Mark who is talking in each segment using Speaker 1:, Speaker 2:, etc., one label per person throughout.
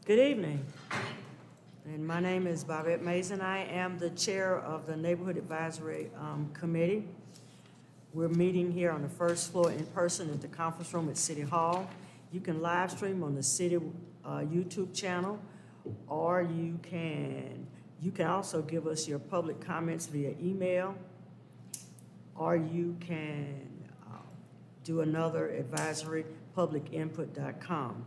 Speaker 1: Good evening. And my name is Bobette Mason. I am the chair of the Neighborhood Advisory Committee. We're meeting here on the first floor in person at the conference room at City Hall. You can live stream on the city YouTube channel, or you can also give us your public comments via email, or you can do another advisory, publicinput.com.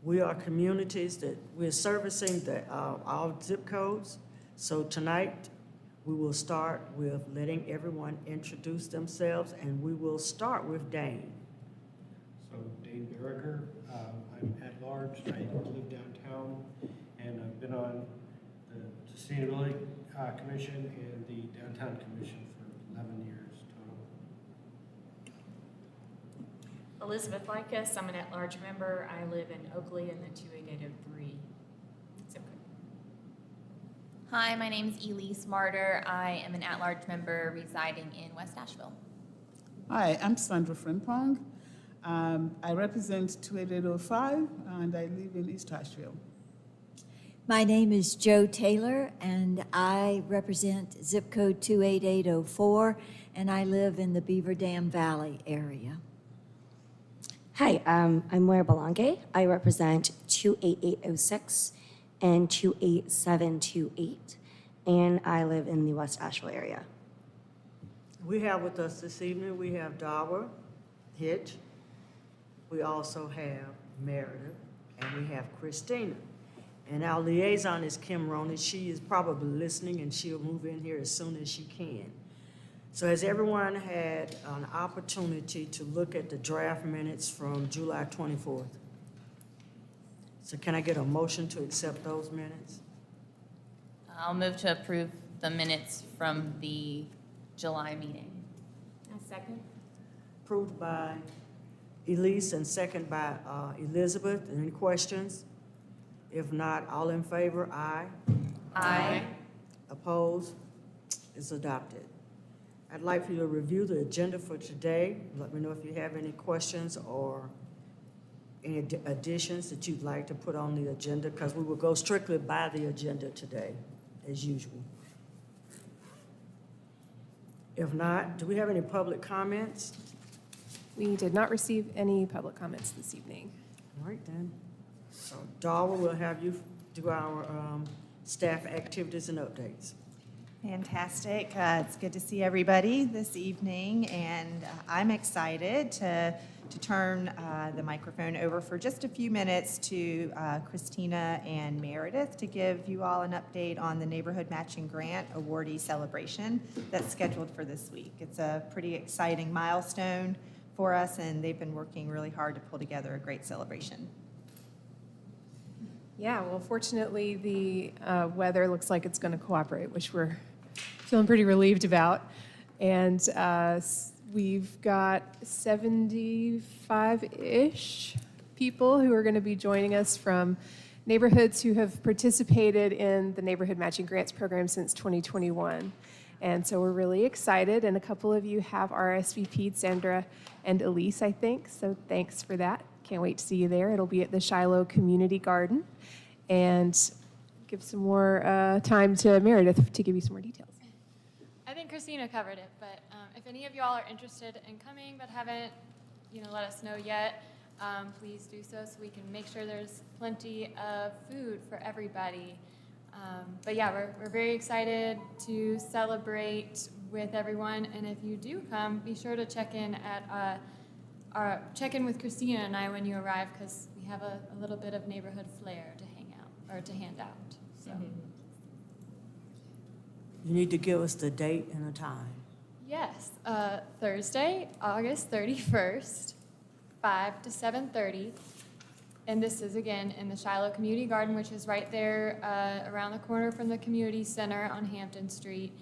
Speaker 1: We are communities that we're servicing all zip codes. So tonight, we will start with letting everyone introduce themselves, and we will start with Dane.
Speaker 2: So Dane Berriger, I'm at large, I live downtown, and I've been on the Sustainability Commission and the Downtown Commission for 11 years total.
Speaker 3: Elizabeth Likas, I'm an at-large member. I live in Oakley in the 28803 zip code.
Speaker 4: Hi, my name is Elise Martyr. I am an at-large member residing in West Asheville.
Speaker 5: Hi, I'm Sandra Frimpong. I represent 28805 and I live in East Asheville.
Speaker 6: My name is Joe Taylor and I represent zip code 28804 and I live in the Beaver Dam Valley area.
Speaker 7: Hi, I'm Moira Belange. I represent 28806 and 28728, and I live in the West Asheville area.
Speaker 1: We have with us this evening, we have Darwa Hitch. We also have Meredith, and we have Christina. And our liaison is Kim Roney. She is probably listening, and she'll move in here as soon as she can. So has everyone had an opportunity to look at the draft minutes from July 24th? So can I get a motion to accept those minutes?
Speaker 4: I'll move to approve the minutes from the July meeting.
Speaker 3: A second.
Speaker 1: Approved by Elise and second by Elizabeth. Any questions? If not, all in favor, aye.
Speaker 4: Aye.
Speaker 1: Opposed? It's adopted. I'd like for you to review the agenda for today. Let me know if you have any questions or any additions that you'd like to put on the agenda, because we will go strictly by the agenda today, as usual. If not, do we have any public comments?
Speaker 8: We did not receive any public comments this evening.
Speaker 1: All right, then. So Darwa will have you do our staff activities and updates.
Speaker 9: Fantastic. It's good to see everybody this evening, and I'm excited to turn the microphone over for just a few minutes to Christina and Meredith to give you all an update on the Neighborhood Matching Grant awardee celebration that's scheduled for this week. It's a pretty exciting milestone for us, and they've been working really hard to pull together a great celebration.
Speaker 8: Yeah, well, fortunately, the weather looks like it's going to cooperate, which we're feeling pretty relieved about. And we've got 75-ish people who are going to be joining us from neighborhoods who have participated in the Neighborhood Matching Grants program since 2021. And so we're really excited, and a couple of you have RSVP'd, Sandra and Elise, I think, so thanks for that. Can't wait to see you there. It'll be at the Shiloh Community Garden. And give some more time to Meredith to give you some more details.
Speaker 3: I think Christina covered it, but if any of you all are interested in coming but haven't, let us know yet, please do so we can make sure there's plenty of food for everybody. But yeah, we're very excited to celebrate with everyone, and if you do come, be sure to check in with Christina and I when you arrive, because we have a little bit of neighborhood flair to hang out or to hand out. So.
Speaker 1: You need to give us the date and a time.
Speaker 3: Yes, Thursday, August 31st, 5 to 7:30. And this is, again, in the Shiloh Community Garden, which is right there around the corner from the community center on Hampton Street.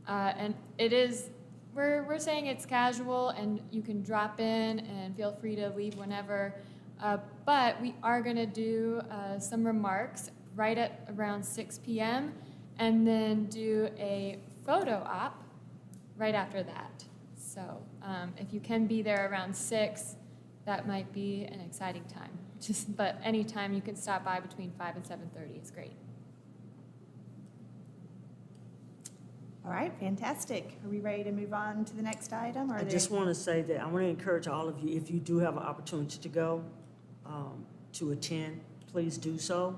Speaker 3: And it is, we're saying it's casual, and you can drop in and feel free to leave whenever. But we are going to do some remarks right at around 6 p.m. and then do a photo op right after that. So if you can be there around 6, that might be an exciting time. But anytime you can stop by between 5 and 7:30 is great.
Speaker 9: All right, fantastic. Are we ready to move on to the next item? Or
Speaker 1: I just want to say that I want to encourage all of you, if you do have an opportunity to go, to attend, please do so.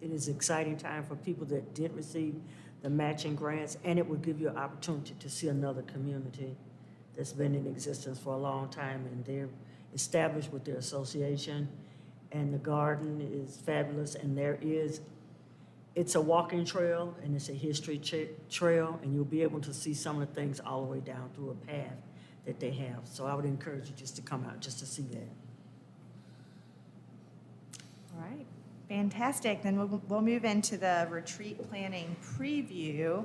Speaker 1: It is an exciting time for people that did receive the matching grants, and it will give you an opportunity to see another community that's been in existence for a long time, and they're established with their association, and the garden is fabulous, and it's a walking trail, and it's a history trail, and you'll be able to see some of the things all the way down through a path that they have. So I would encourage you just to come out, just to see that.
Speaker 9: All right, fantastic. Then we'll move into the retreat planning preview. I'll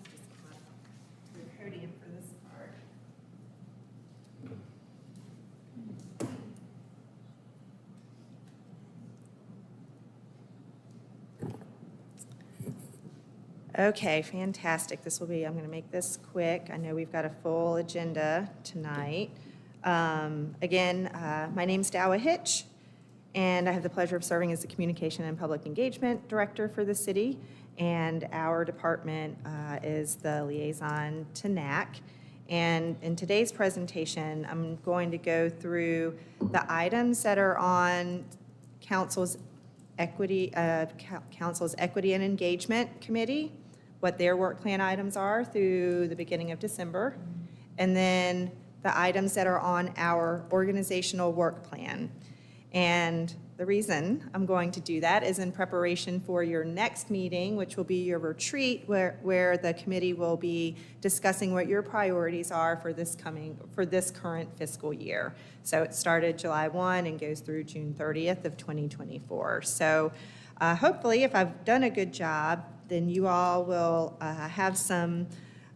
Speaker 9: just come up to the podium for this part. Okay, fantastic. I'm going to make this quick. I know we've got a full agenda tonight. Again, my name's Dowa Hitch, and I have the pleasure of serving as the Communication and Public Engagement Director for the city, and our department is the liaison to NAC. And in today's presentation, I'm going to go through the items that are on Council's Equity and Engagement Committee, what their work plan items are through the beginning of December, and then the items that are on our organizational work plan. And the reason I'm going to do that is in preparation for your next meeting, which will be your retreat, where the committee will be discussing what your priorities are for this current fiscal year. So it started July 1 and goes through June 30th of 2024. So hopefully, if I've done a good job, then you all will have some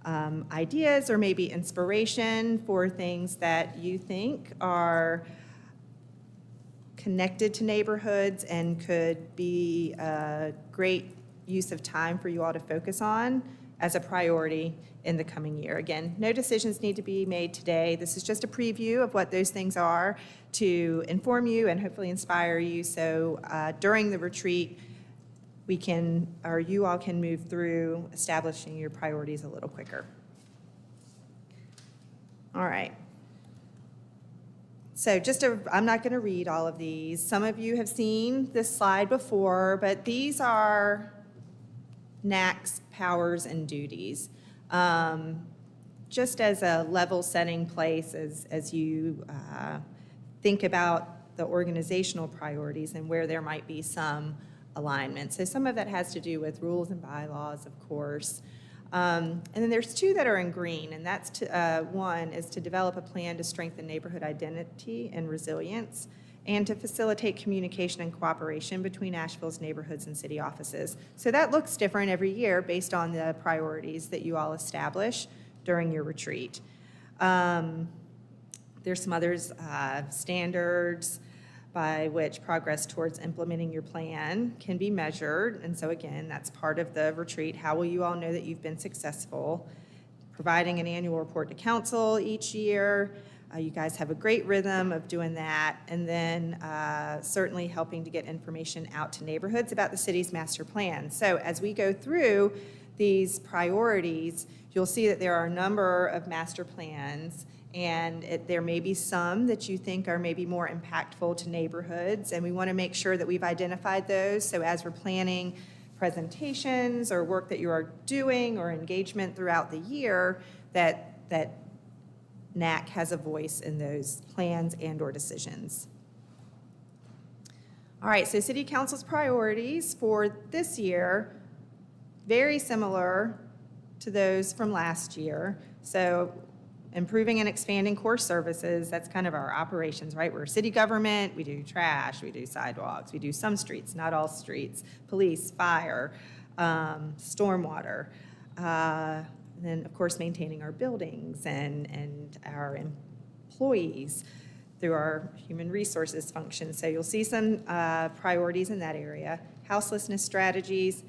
Speaker 9: ideas or maybe inspiration for things that you think are connected to neighborhoods and could be a great use of time for you all to focus on as a priority in the coming year. Again, no decisions need to be made today. This is just a preview of what those things are to inform you and hopefully inspire you. So during the retreat, you all can move through establishing your priorities a little quicker. All right. So I'm not going to read all of these. Some of you have seen this slide before, but these are NAC's powers and duties. Just as a level-setting place as you think about the organizational priorities and where there might be some alignment. So some of that has to do with rules and bylaws, of course. And then there's two that are in green, and that's one is to develop a plan to strengthen neighborhood identity and resilience, and to facilitate communication and cooperation between Asheville's neighborhoods and city offices. So that looks different every year based on the priorities that you all establish during your retreat. There's some others, standards by which progress towards implementing your plan can be measured. And so again, that's part of the retreat. How will you all know that you've been successful? Providing an annual report to council each year. You guys have a great rhythm of doing that. And then certainly helping to get information out to neighborhoods about the city's master plan. So as we go through these priorities, you'll see that there are a number of master plans, and there may be some that you think are maybe more impactful to neighborhoods, and we want to make sure that we've identified those. So as we're planning presentations or work that you are doing or engagement throughout the year, that NAC has a voice in those plans and or decisions. All right, so City Council's priorities for this year, very similar to those from last year. So improving and expanding core services, that's kind of our operations, right? We're city government, we do trash, we do sidewalks, we do some streets, not all streets, police, fire, stormwater. Then, of course, maintaining our buildings and our employees through our human resources function. So you'll see some priorities in that area. Houselessness strategies,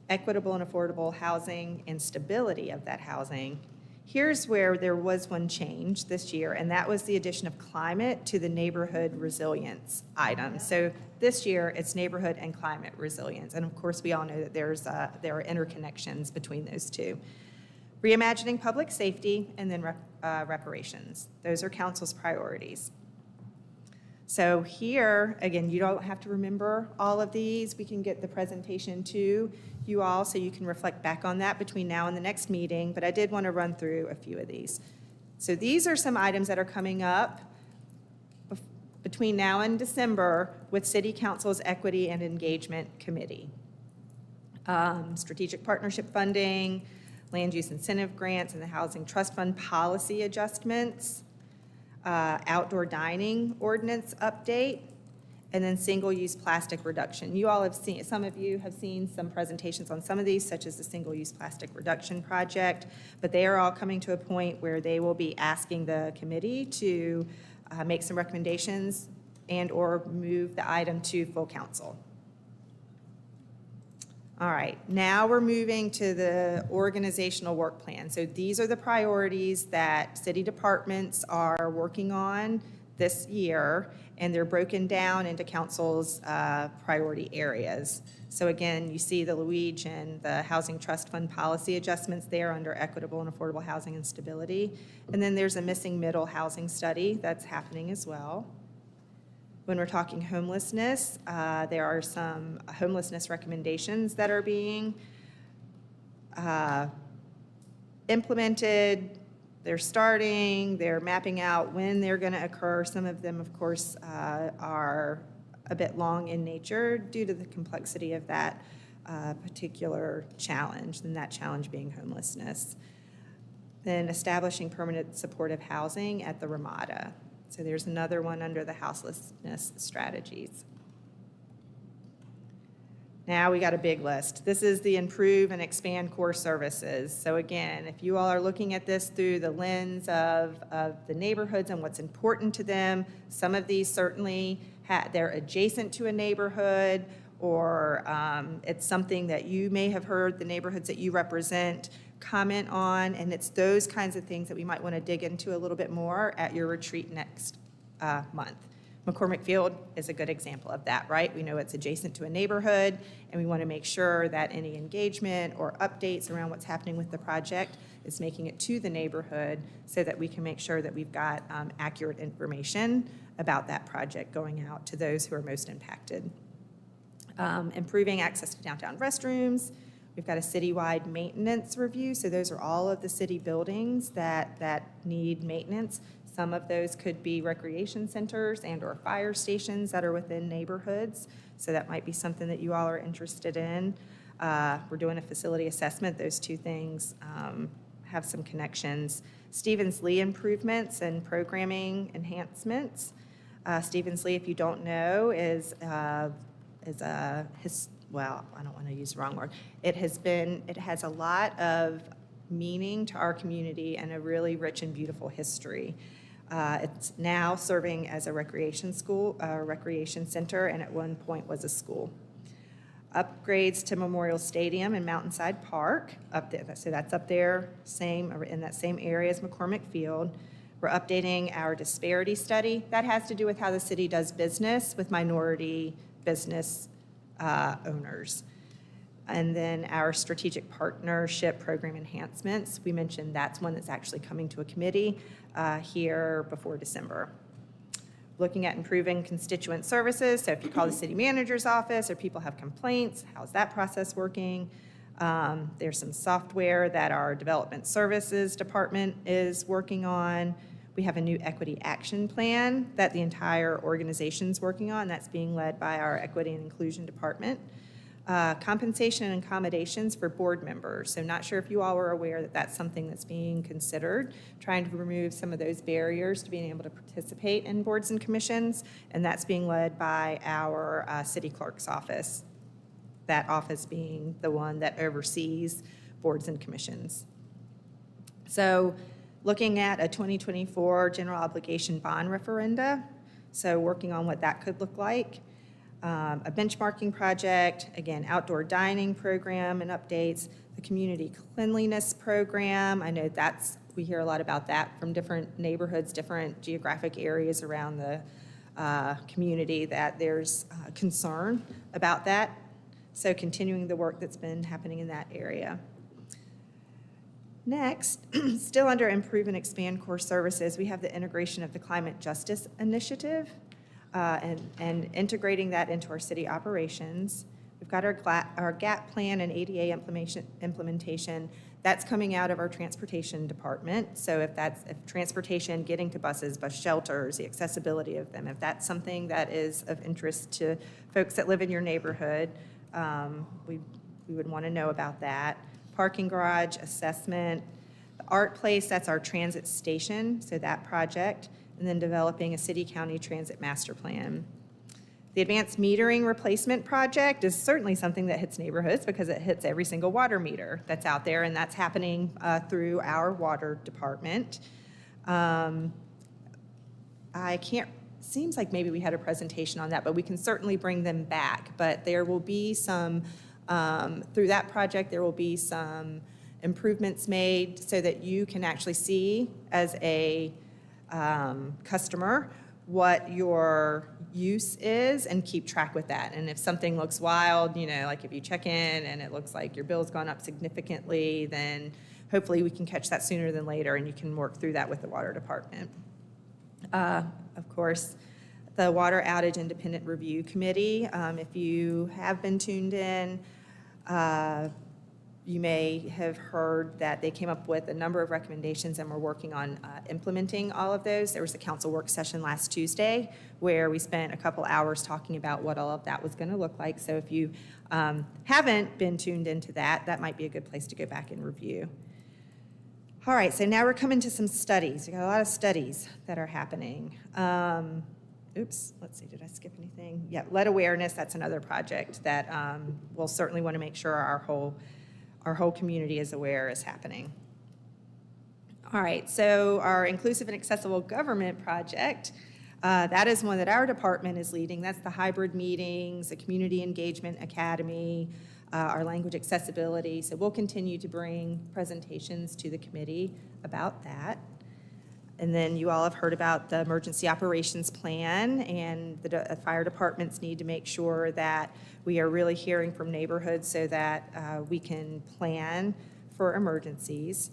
Speaker 9: equitable and affordable housing and stability of that housing, Here's where there was one change this year, and that was the addition of climate to the neighborhood resilience item. So this year, it's neighborhood and climate resilience. And of course, we all know that there are interconnections between those two. Reimagining public safety, and then reparations. Those are council's priorities. So here, again, you don't have to remember all of these. We can get the presentation to you all so you can reflect back on that between now and the next meeting, but I did want to run through a few of these. So these are some items that are coming up between now and December with City Council's Equity and Engagement Committee. Strategic partnership funding, land use incentive grants, and the Housing Trust Fund policy adjustments, outdoor dining ordinance update, and then single-use plastic reduction. You all have seen, some of you have seen some presentations on some of these, such as the single-use plastic reduction project, but they are all coming to a point where they will be asking the committee to make some recommendations and or move the item to full council. All right, now we're moving to the organizational work plan. So these are the priorities that city departments are working on this year, and they're broken down into council's priority areas. So again, you see the Luigi and the Housing Trust Fund policy adjustments there under equitable and affordable housing and stability. And then there's a missing middle housing study that's happening as well. When we're talking homelessness, there are some homelessness recommendations that are being implemented. They're starting, they're mapping out when they're going to occur. Some of them, of course, are a bit long in nature due to the complexity of that particular challenge, and that challenge being homelessness. Then establishing permanent supportive housing at the Ramada. So there's another one under the houselessness strategies. Now we got a big list. This is the improve and expand core services. So again, if you all are looking at this through the lens of the neighborhoods and what's important to them, some of these certainly they're adjacent to a neighborhood, or it's something that you may have heard the neighborhoods that you represent comment on, and it's those kinds of things that we might want to dig into a little bit more at your retreat next month. McCormick Field is a good example of that, right? We know it's adjacent to a neighborhood, and we want to make sure that any engagement or updates around what's happening with the project is making it to the neighborhood so that we can make sure that we've got accurate information about that project going out to those who are most impacted. Improving access to downtown restrooms. We've got a citywide maintenance review, so those are all of the city buildings that need maintenance. Some of those could be recreation centers and or fire stations that are within neighborhoods, so that might be something that you all are interested in. We're doing a facility assessment. Those two things have some connections. Stevens Lee improvements and programming enhancements. Stevens Lee, if you don't know, is well, I don't want to use the wrong word. It has a lot of meaning to our community and a really rich and beautiful history. It's now serving as a recreation center, and at one point was a school. Upgrades to Memorial Stadium and Mountainside Park up there. So that's up there, in that same area as McCormick Field. We're updating our disparity study. That has to do with how the city does business with minority business owners. And then our strategic partnership program enhancements. We mentioned that's one that's actually coming to a committee here before December. Looking at improving constituent services. So if you call the city manager's office or people have complaints, how's that process working? There's some software that our development services department is working on. We have a new equity action plan that the entire organization's working on. That's being led by our equity and inclusion department. Compensation and accommodations for board members. So not sure if you all were aware that that's something that's being considered, trying to remove some of those barriers to being able to participate in boards and commissions, and that's being led by our city clerk's office, that office being the one that oversees boards and commissions. So looking at a 2024 general obligation bond referenda, so working on what that could look like. A benchmarking project, again, outdoor dining program and updates, the community cleanliness program. I know that's We hear a lot about that from different neighborhoods, different geographic areas around the community, that there's concern about that. So continuing the work that's been happening in that area. Next, still under Improve and Expand Core Services, we have the integration of the Climate Justice Initiative and integrating that into our city operations. We've got our GAP plan and ADA implementation. That's coming out of our transportation department. So if transportation, getting to buses, bus shelters, the accessibility of them, if that's something that is of interest to folks that live in your neighborhood, we would want to know about that. Parking garage assessment, the art place, that's our transit station, so that project, and then developing a city-county transit master plan. The advanced metering replacement project is certainly something that hits neighborhoods because it hits every single water meter that's out there, and that's happening through our water department. Seems like maybe we had a presentation on that, but we can certainly bring them back. But there will be some, through that project, there will be some improvements made so that you can actually see as a customer what your use is and keep track with that. And if something looks wild, like if you check in and it looks like your bill's gone up significantly, then hopefully we can catch that sooner than later and you can work through that with the water department. Of course, the Water Outage Independent Review Committee. If you have been tuned in, you may have heard that they came up with a number of recommendations and we're working on implementing all of those. There was a council work session last Tuesday where we spent a couple hours talking about what all of that was going to look like. So if you haven't been tuned into that, that might be a good place to go back and review. All right, so now we're coming to some studies. We got a lot of studies that are happening. Let's see, did I skip anything? Yeah, lead awareness, that's another project that we'll certainly want to make sure our whole community is aware is happening. All right, so our Inclusive and Accessible Government project, that is one that our department is leading. That's the hybrid meetings, the Community Engagement Academy, our language accessibility. So we'll continue to bring presentations to the committee about that. And then you all have heard about the emergency operations plan, and the fire departments need to make sure that we are really hearing from neighborhoods so that we can plan for emergencies.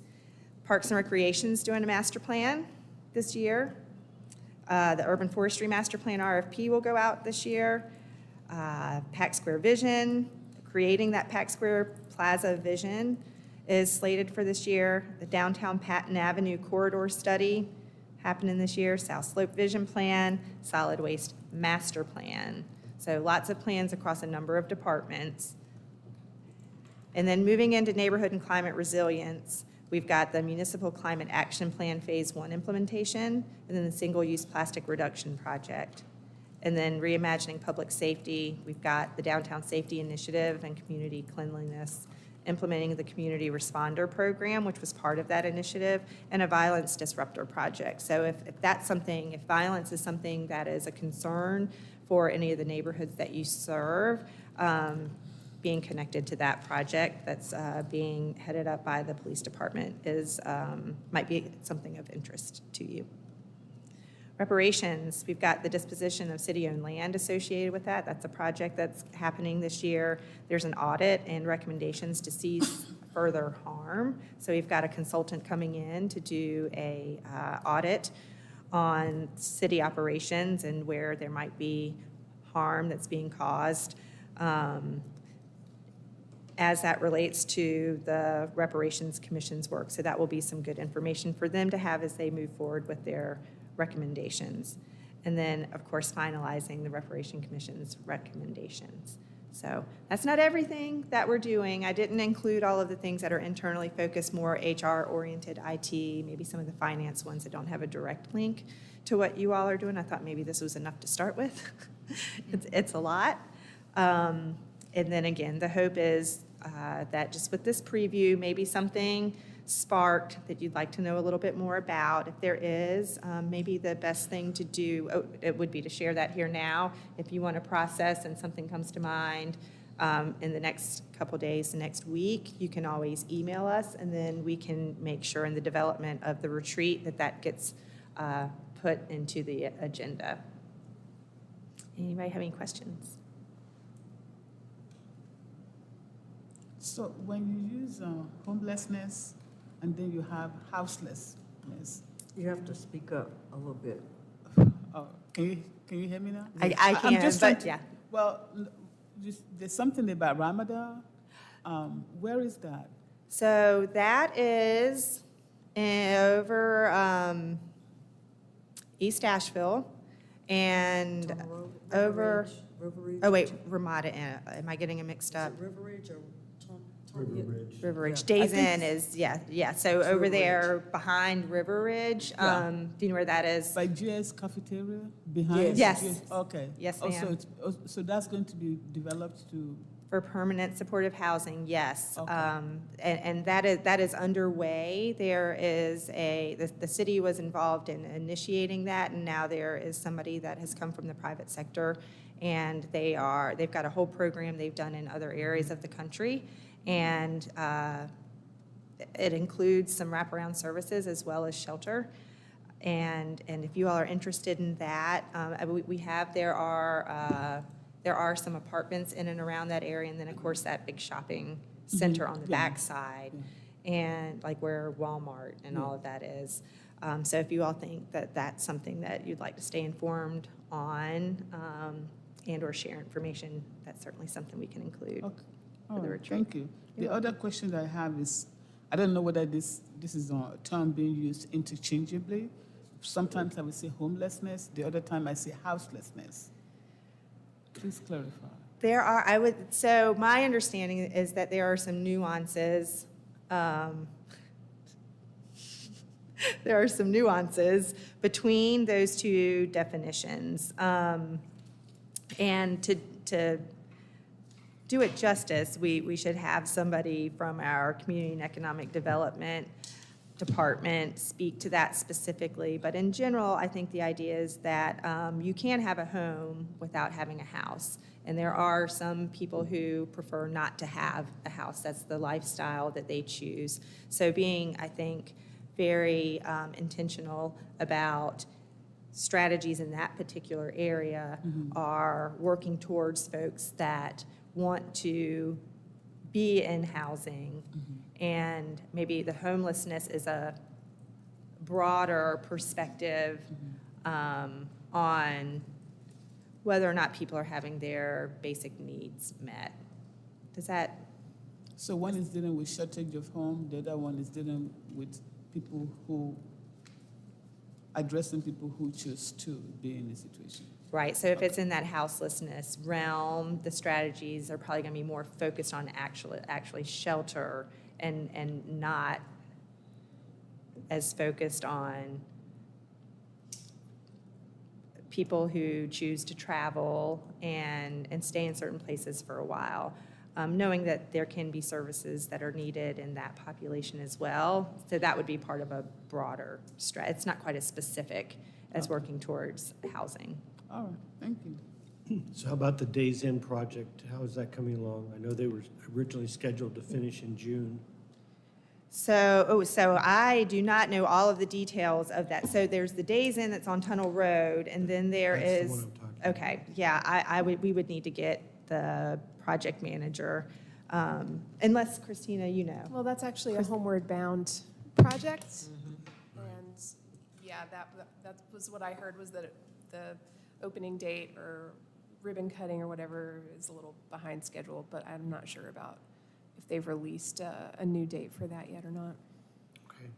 Speaker 9: Parks and Recreation's doing a master plan this year. The Urban Forestry Master Plan RFP will go out this year. Pack Square Vision, creating that Pack Square Plaza vision is slated for this year. The Downtown Patton Avenue Corridor Study happening this year. South Slope Vision Plan, Solid Waste Master Plan. So lots of plans across a number of departments. And then moving into neighborhood and climate resilience, we've got the Municipal Climate Action Plan Phase 1 implementation, and then the Single-Use Plastic Reduction Project. And then reimagining public safety, we've got the Downtown Safety Initiative and Community Cleanliness, implementing the Community Responder Program, which was part of that initiative, and a Violence Disruptor Project. So if that's something, if violence is something that is a concern for any of the neighborhoods that you serve, being connected to that project that's being headed up by the police department is might be something of interest to you. Reparations, we've got the disposition of city-owned land associated with that. That's a project that's happening this year. There's an audit and recommendations to cease further harm. So we've got a consultant coming in to do a audit on city operations and where there might be harm that's being caused as that relates to the Reparations Commission's work. So that will be some good information for them to have as they move forward with their recommendations. And then, of course, finalizing the Reparation Commission's recommendations. So that's not everything that we're doing. I didn't include all of the things that are internally focused, more HR-oriented IT, maybe some of the finance ones that don't have a direct link to what you all are doing. I thought maybe this was enough to start with. It's a lot. And then again, the hope is that just with this preview, maybe something sparked that you'd like to know a little bit more about. If there is, maybe the best thing to do, it would be to share that here now. If you want to process and something comes to mind, in the next couple days, the next week, you can always email us, and then we can make sure in the development of the retreat that gets put into the agenda. Anybody have any questions?
Speaker 5: So when you use homelessness and then you have houselessness,
Speaker 1: You have to speak up a little bit.
Speaker 5: oh, can you hear me now?
Speaker 9: I
Speaker 5: I'm
Speaker 9: can,
Speaker 5: just trying
Speaker 9: but
Speaker 5: to-
Speaker 9: yeah.
Speaker 5: Well, there's something about Ramadan. Where is that?
Speaker 9: So that is over East Asheville and
Speaker 1: Tunnel Road,
Speaker 9: over,
Speaker 1: River Ridge?
Speaker 9: oh wait, Ramada, am I getting it mixed
Speaker 1: Is
Speaker 9: up?
Speaker 1: it River Ridge or
Speaker 2: River Ridge.
Speaker 9: River Ridge.
Speaker 1: Yeah.
Speaker 9: Days
Speaker 5: I think
Speaker 9: Inn is, yeah. So
Speaker 1: It's
Speaker 9: over
Speaker 1: River
Speaker 9: there behind River Ridge,
Speaker 5: Yeah.
Speaker 9: do you know where that is?
Speaker 5: By GS Cafeteria behind?
Speaker 9: Yes.
Speaker 5: GS Okay.
Speaker 9: Yes,
Speaker 5: Also,
Speaker 9: ma'am.
Speaker 5: so that's going to be developed to,
Speaker 9: For permanent supportive housing, yes.
Speaker 5: Okay.
Speaker 9: And that is underway. There is the city was involved in initiating that, and now there is somebody that has come from the private sector, and they've got a whole program they've done in other areas of the country, and it includes some wraparound services as well as shelter. And if you all are interested in that, there are some apartments in and around that area, and then, of course, that big shopping center on the
Speaker 5: Yeah.
Speaker 9: backside, and like where Walmart and all of that is. So if you all think that that's something that you'd like to stay informed on, and/or share information, that's certainly something we can include.
Speaker 5: okay.
Speaker 9: For
Speaker 5: All
Speaker 9: the
Speaker 5: right,
Speaker 9: retreat.
Speaker 5: thank you. The other question I have is, I don't know whether this is a term being used interchangeably. Sometimes I will say homelessness, the other time I say houselessness. Please clarify.
Speaker 9: So my understanding is that there are some nuances. There are some nuances between those two definitions. And to do it justice, we should have somebody from our Community and Economic Development Department speak to that specifically. But in general, I think the idea is that you can have a home without having a house. And there are some people who prefer not to have a house. That's the lifestyle that they choose. So being, I think, very intentional about strategies in that particular area are working towards folks that want to be in housing. And maybe the homelessness is a broader perspective on whether or not people are having their basic needs met. Does that,
Speaker 5: So one is dealing with shortage of home, the other one is dealing with people who, addressing people who choose to be in the situation.
Speaker 9: right, so if it's in that houselessness realm, the strategies are probably gonna be more focused on actually shelter and not as focused on people who choose to travel and stay in certain places for a while, knowing that there can be services that are needed in that population as well. So that would be part of a broader it's not quite as specific as working towards housing.
Speaker 5: All right, thank you.
Speaker 2: So how about the Days Inn project? How is that coming along? I know they were originally scheduled to finish in June.
Speaker 9: So I do not know all of the details of that. So there's the Days Inn that's on Tunnel Road, and then there
Speaker 2: That's the
Speaker 9: is.
Speaker 2: one I'm talking about.
Speaker 9: Okay, yeah, we would need to get the project manager, unless Christina, you know.
Speaker 8: Well, that's actually a homeward bound project. And yeah, that was what I heard, was that the opening date or ribbon cutting or whatever is a little behind schedule, but I'm not sure about if they've released a new date for that yet or not.
Speaker 2: Okay.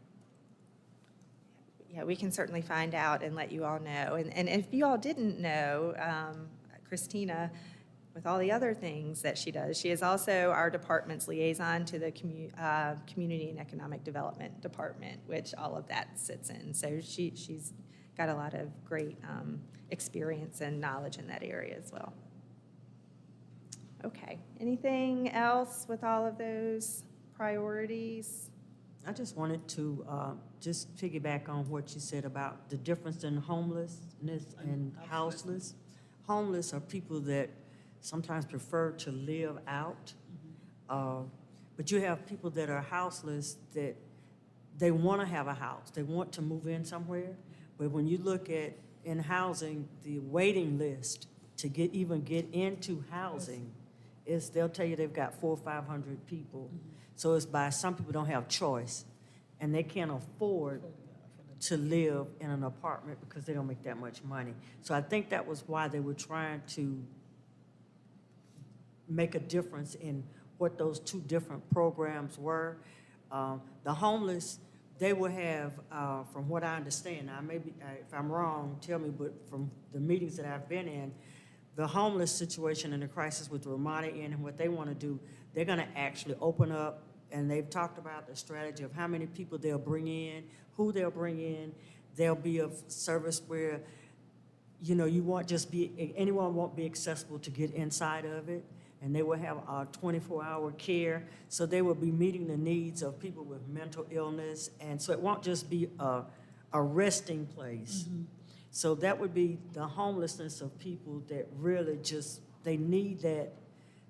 Speaker 9: Yeah, we can certainly find out and let you all know. And if you all didn't know, Christina, with all the other things that she does, she is also our department's liaison to the Community and Economic Development Department, which all of that sits in. So she's got a lot of great experience and knowledge in that area as well. Okay, anything else with all of those priorities?
Speaker 1: I just wanted to just piggyback on what you said about the difference in homelessness and houseless. Homeless are people that sometimes prefer to live out. But you have people that are houseless that they want to have a house. They want to move in somewhere. But when you look at in housing, the waiting list to even get into housing is, they'll tell you they've got 400 or 500 people. So it's by, some people don't have choice and they can't afford to live in an apartment because they don't make that much money. So I think that was why they were trying to make a difference in what those two different programs were. The homeless, they will have, from what I understand, now maybe, if I'm wrong, tell me, but from the meetings that I've been in, the homeless situation and the crisis with the Ramada Inn and what they want to do, they're going to actually open up, and they've talked about the strategy of how many people they'll bring in, who they'll bring in. There'll be a service where, you know, you won't just be, anyone won't be accessible to get inside of it, and they will have 24-hour care. So they will be meeting the needs of people with mental illness, and so it won't just be a resting place. So that would be the homelessness of people that really just, they need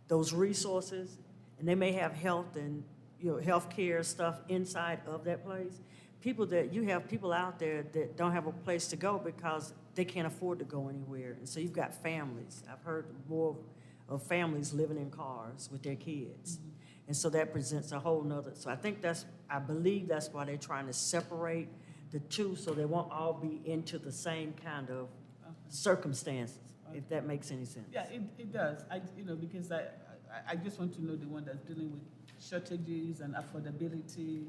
Speaker 1: those resources, and they may have health and, you know, health care stuff inside of that place. You have people out there that don't have a place to go because they can't afford to go anywhere. And so you've got families. I've heard more of families living in cars with their kids. And so that presents a whole nother, so I believe that's why they're trying to separate the two so they won't all be into the same kind of circumstances, if that makes any sense.
Speaker 5: Yeah, it does. Because I just want to know the one that's dealing with shortages and affordability,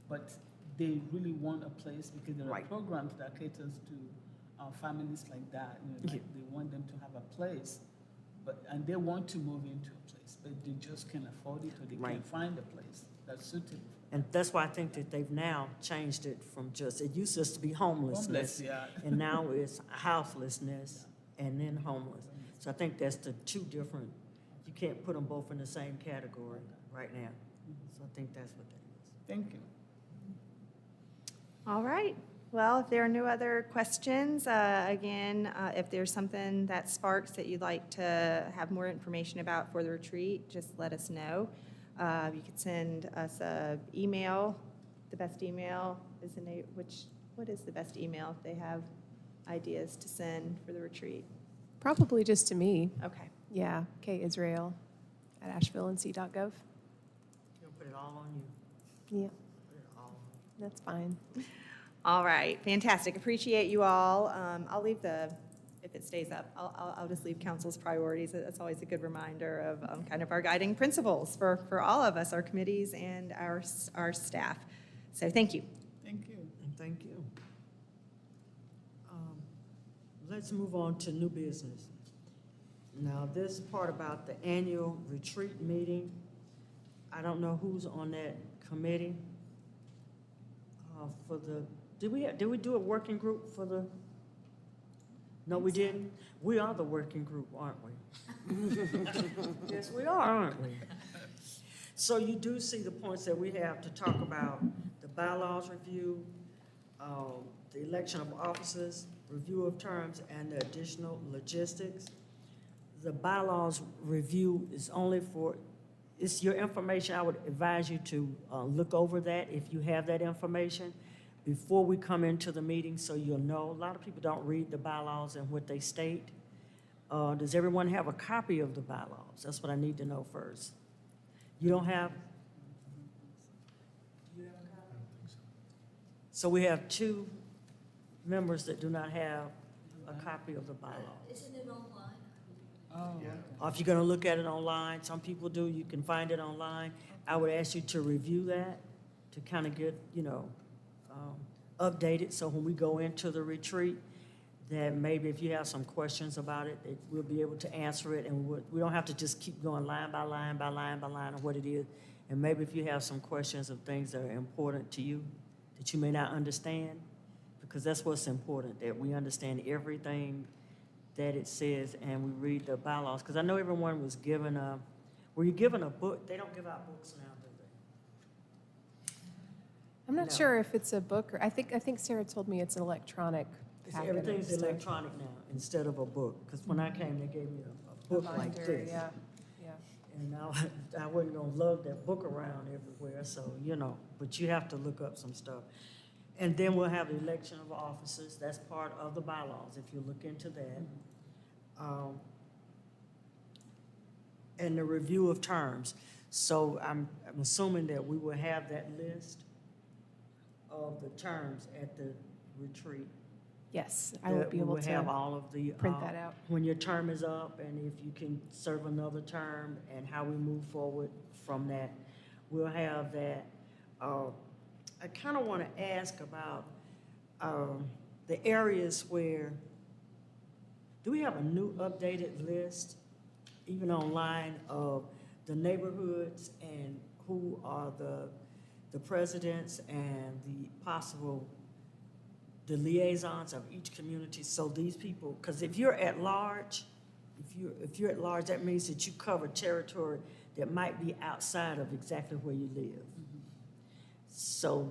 Speaker 5: but they really want a place because there are
Speaker 1: Right.
Speaker 5: programs that caters to families like that. They want them to have a place, and they want to move into a place, but they just can't afford it or they
Speaker 1: Right.
Speaker 5: can't find a place that's suitable.
Speaker 1: And that's why I think that they've now changed it from just, it used just to be homelessness.
Speaker 5: Yeah.
Speaker 1: And now it's houselessness and then homeless. So I think that's the two different, you can't put them both in the same category right now. So I think that's what that is.
Speaker 5: Thank you.
Speaker 9: All right. Well, if there are no other questions, again, if there's something that sparks that you'd like to have more information about for the retreat, just let us know. You could send us an email. The best email is what is the best email if they have ideas to send for the retreat?
Speaker 8: Probably just to me.
Speaker 9: Okay.
Speaker 8: Yeah, kisrael@ashevillennc.gov.
Speaker 1: You'll put it all on you.
Speaker 8: Yeah,
Speaker 1: Put it all on you.
Speaker 8: that's fine.
Speaker 9: All right, fantastic. Appreciate you all. I'll leave if it stays up, I'll just leave council's priorities. That's always a good reminder of kind of our guiding principles for all of us, our committees and our staff. So thank you.
Speaker 5: Thank you.
Speaker 1: And thank you. Let's move on to new business. Now, this part about the annual retreat meeting, I don't know who's on that committee. Did we do a working group for the? No, we didn't. We are the working group, aren't we? Yes, we are, aren't we? So you do see the points that we have to talk about: the bylaws review, the election of officers, review of terms, and the additional logistics. The bylaws review is only for, it's your information. I would advise you to look over that if you have that information before we come into the meeting, so you'll know. A lot of people don't read the bylaws and what they state. Does everyone have a copy of the bylaws? That's what I need to know first. You don't have? Do you have a copy? So we have two members that do not have a copy of the bylaws.
Speaker 6: Isn't it online?
Speaker 1: Or if you're gonna look at it online, some people do, you can find it online. I would ask you to review that, to kind of get, updated, so when we go into the retreat, that maybe if you have some questions about it, that we'll be able to answer it, and we don't have to just keep going line by line by line by line of what it is. And maybe if you have some questions of things that are important to you, that you may not understand, because that's what's important, that we understand everything that it says and we read the bylaws. Because I know everyone was given were you given a book? They don't give out books now, do they?
Speaker 8: I'm not
Speaker 1: No.
Speaker 8: sure if it's a book or, I think Sarah told me it's an electronic packet.
Speaker 1: Everything's
Speaker 8: So-
Speaker 1: electronic now instead of a book. Because when I came, they gave me a book like
Speaker 8: Binder,
Speaker 1: this.
Speaker 8: Yeah, yeah.
Speaker 1: And I wasn't gonna lug that book around everywhere, so, but you have to look up some stuff. And then we'll have the election of officers, that's part of the bylaws, if you look into that. And the review of terms. So I'm assuming that we will have that list of the terms at the retreat.
Speaker 8: Yes, I will
Speaker 1: That
Speaker 8: be
Speaker 1: we
Speaker 8: able
Speaker 1: will have
Speaker 8: to
Speaker 1: all of the.
Speaker 8: print that out.
Speaker 1: When your term is up, and if you can serve another term, and how we move forward from that. We'll have that. I kind of want to ask about the areas where, do we have a new updated list, even online, of the neighborhoods and who are the presidents and the liaisons of each community? So these people, because if you're at large, if you're at large, that means that you cover territory that might be outside of exactly where you live. So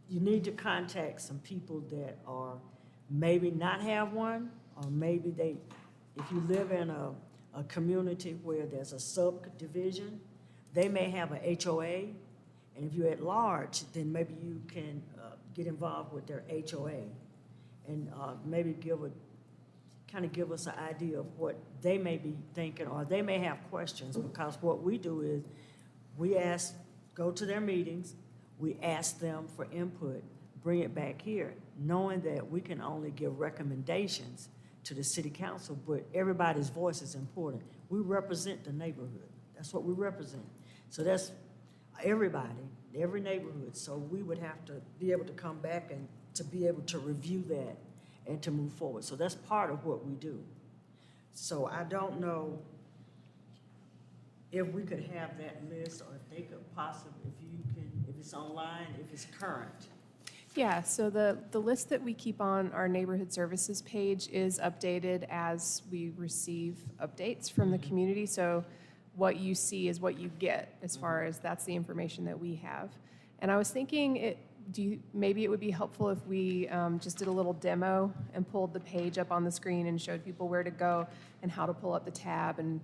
Speaker 1: you need to contact some people that are maybe not have one, or maybe if you live in a community where there's a subdivision, they may have a HOA, and if you're at large, then maybe you can get involved with their HOA and maybe kind of give us an idea of what they may be thinking, or they may have questions, because what we do is go to their meetings, we ask them for input, bring it back here, knowing that we can only give recommendations to the city council, but everybody's voice is important. We represent the neighborhood. That's what we represent. So that's everybody, every neighborhood. So we would have to be able to come back and to be able to review that and to move forward. So that's part of what we do. So I don't know if we could have that list, or if they could possibly, if it's online, if it's current.
Speaker 8: Yeah, so the list that we keep on our neighborhood services page is updated as we receive updates from the community. So what you see is what you get, as far as that's the information that we have. And I was thinking, maybe it would be helpful if we just did a little demo and pulled the page up on the screen and showed people where to go and how to pull up the tab and,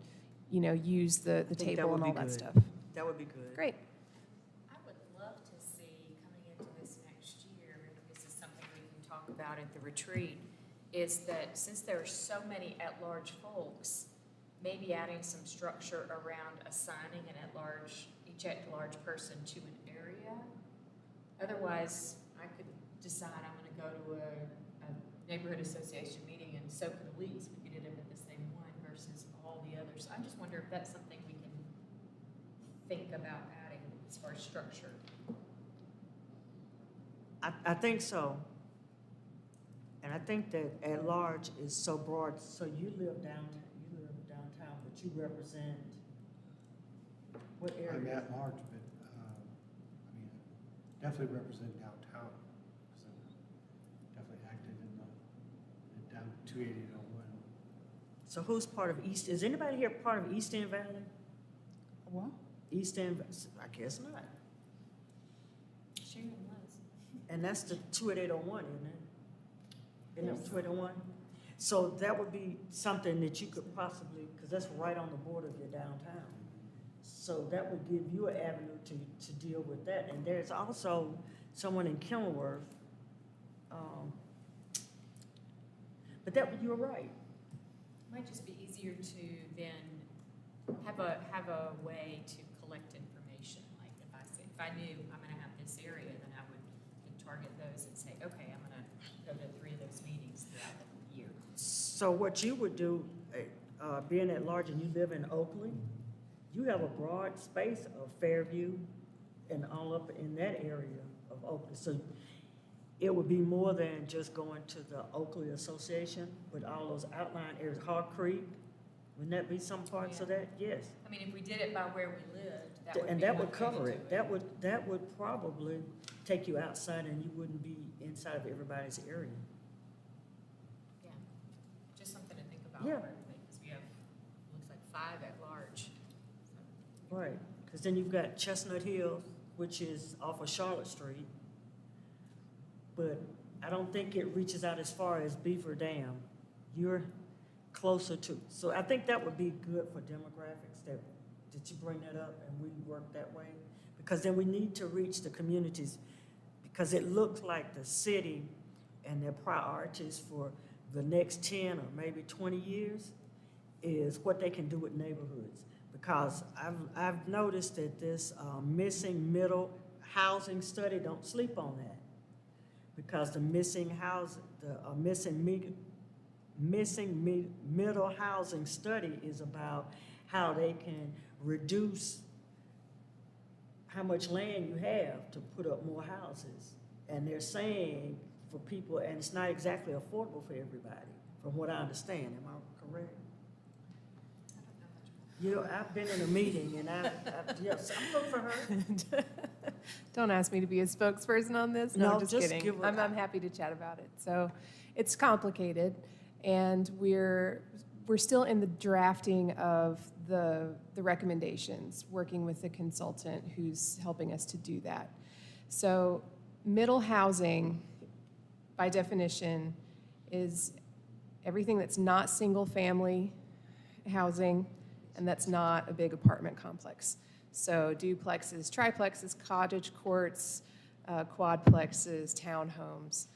Speaker 8: use the
Speaker 1: I think that
Speaker 8: table
Speaker 1: would
Speaker 8: and
Speaker 1: be
Speaker 8: all that
Speaker 1: good.
Speaker 8: stuff.
Speaker 1: That would be good.
Speaker 8: Great.
Speaker 10: I would love to see, coming into this next year, maybe this is something we can talk about at the retreat, is that since there are so many at-large folks, maybe adding some structure around assigning each at-large person to an area. Otherwise, I could decide I'm gonna go to a neighborhood association meeting, and so could Elise. We could end up at the same one versus all the others. I just wonder if that's something we can think about adding as far as structure.
Speaker 1: I think so. And I think that at large is so broad. So you live downtown, but you represent what area?
Speaker 2: I'm at large, but, definitely represent downtown, because I'm definitely active down 28801.
Speaker 1: So who's part of East, is anybody here part of East End Valley?
Speaker 5: What?
Speaker 1: East End, I guess not.
Speaker 10: Sharon was.
Speaker 1: And that's the 28801, isn't it? Isn't it 28801? So that would be something that you could possibly, because that's right on the border of your downtown. So that would give you an avenue to deal with that. And there's also someone in Kenilworth. But you're right.
Speaker 10: Might just be easier to then have a way to collect information. Like if I knew I'm gonna have this area, then I could target those and say, okay, I'm gonna go to 3 of those meetings throughout the year.
Speaker 1: So what you would do, being at large and you live in Oakley, you have a broad space of Fairview and all up in that area of Oakley. So it would be more than just going to the Oakley Association, but all those outlying areas, Hawk Creek, wouldn't that be some parts of that? Yes.
Speaker 10: I mean, if we did it by where we lived, that would be
Speaker 1: And that
Speaker 10: one
Speaker 1: would
Speaker 10: way to
Speaker 1: cover
Speaker 10: do
Speaker 1: it. That would probably take you outside, and you wouldn't be inside of everybody's area.
Speaker 10: Yeah, just something to think about.
Speaker 1: Yeah.
Speaker 10: Because we have, looks like 5 at large. So,
Speaker 1: Right, because then you've got Chestnut Hill, which is off of Charlotte Street. But I don't think it reaches out as far as Beaver Dam. You're closer to. So I think that would be good for demographics, that you bring that up and we work that way? Because then we need to reach the communities, because it looks like the city and their priorities for the next 10 or maybe 20 years is what they can do with neighborhoods. Because I've noticed that this missing middle housing study, don't sleep on that. Because the missing middle housing study is about how they can reduce how much land you have to put up more houses. And they're saying for people, and it's not exactly affordable for everybody, from what I understand. Am I correct? You know, I've been in a meeting and yes, I'm looking for her.
Speaker 8: Don't ask me to be a spokesperson on this.
Speaker 1: No,
Speaker 8: I'm just
Speaker 1: just
Speaker 8: kidding.
Speaker 1: give her-
Speaker 8: I'm happy to chat about it. So it's complicated, and we're still in the drafting of the recommendations, working with the consultant who's helping us to do that. So middle housing, by definition, is everything that's not single-family housing and that's not a big apartment complex. So duplexes, triplexes, cottage courts, quadplexes, townhomes.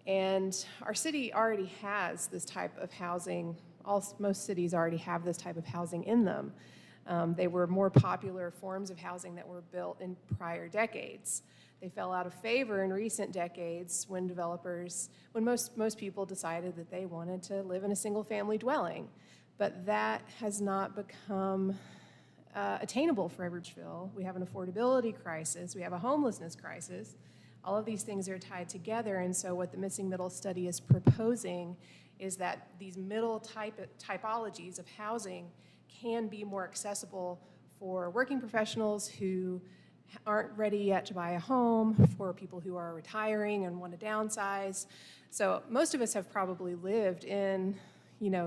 Speaker 8: And our city already has this type of housing. Most cities already have this type of housing in them. They were more popular forms of housing that were built in prior decades. They fell out of favor in recent decades when most people decided that they wanted to live in a single-family dwelling. But that has not become attainable for Asheville. We have an affordability crisis. We have a homelessness crisis. All of these things are tied together, and so what the Missing Middle Study is proposing is that these middle typologies of housing can be more accessible for working professionals who aren't ready yet to buy a home, for people who are retiring and want to downsize. So most of us have probably lived in,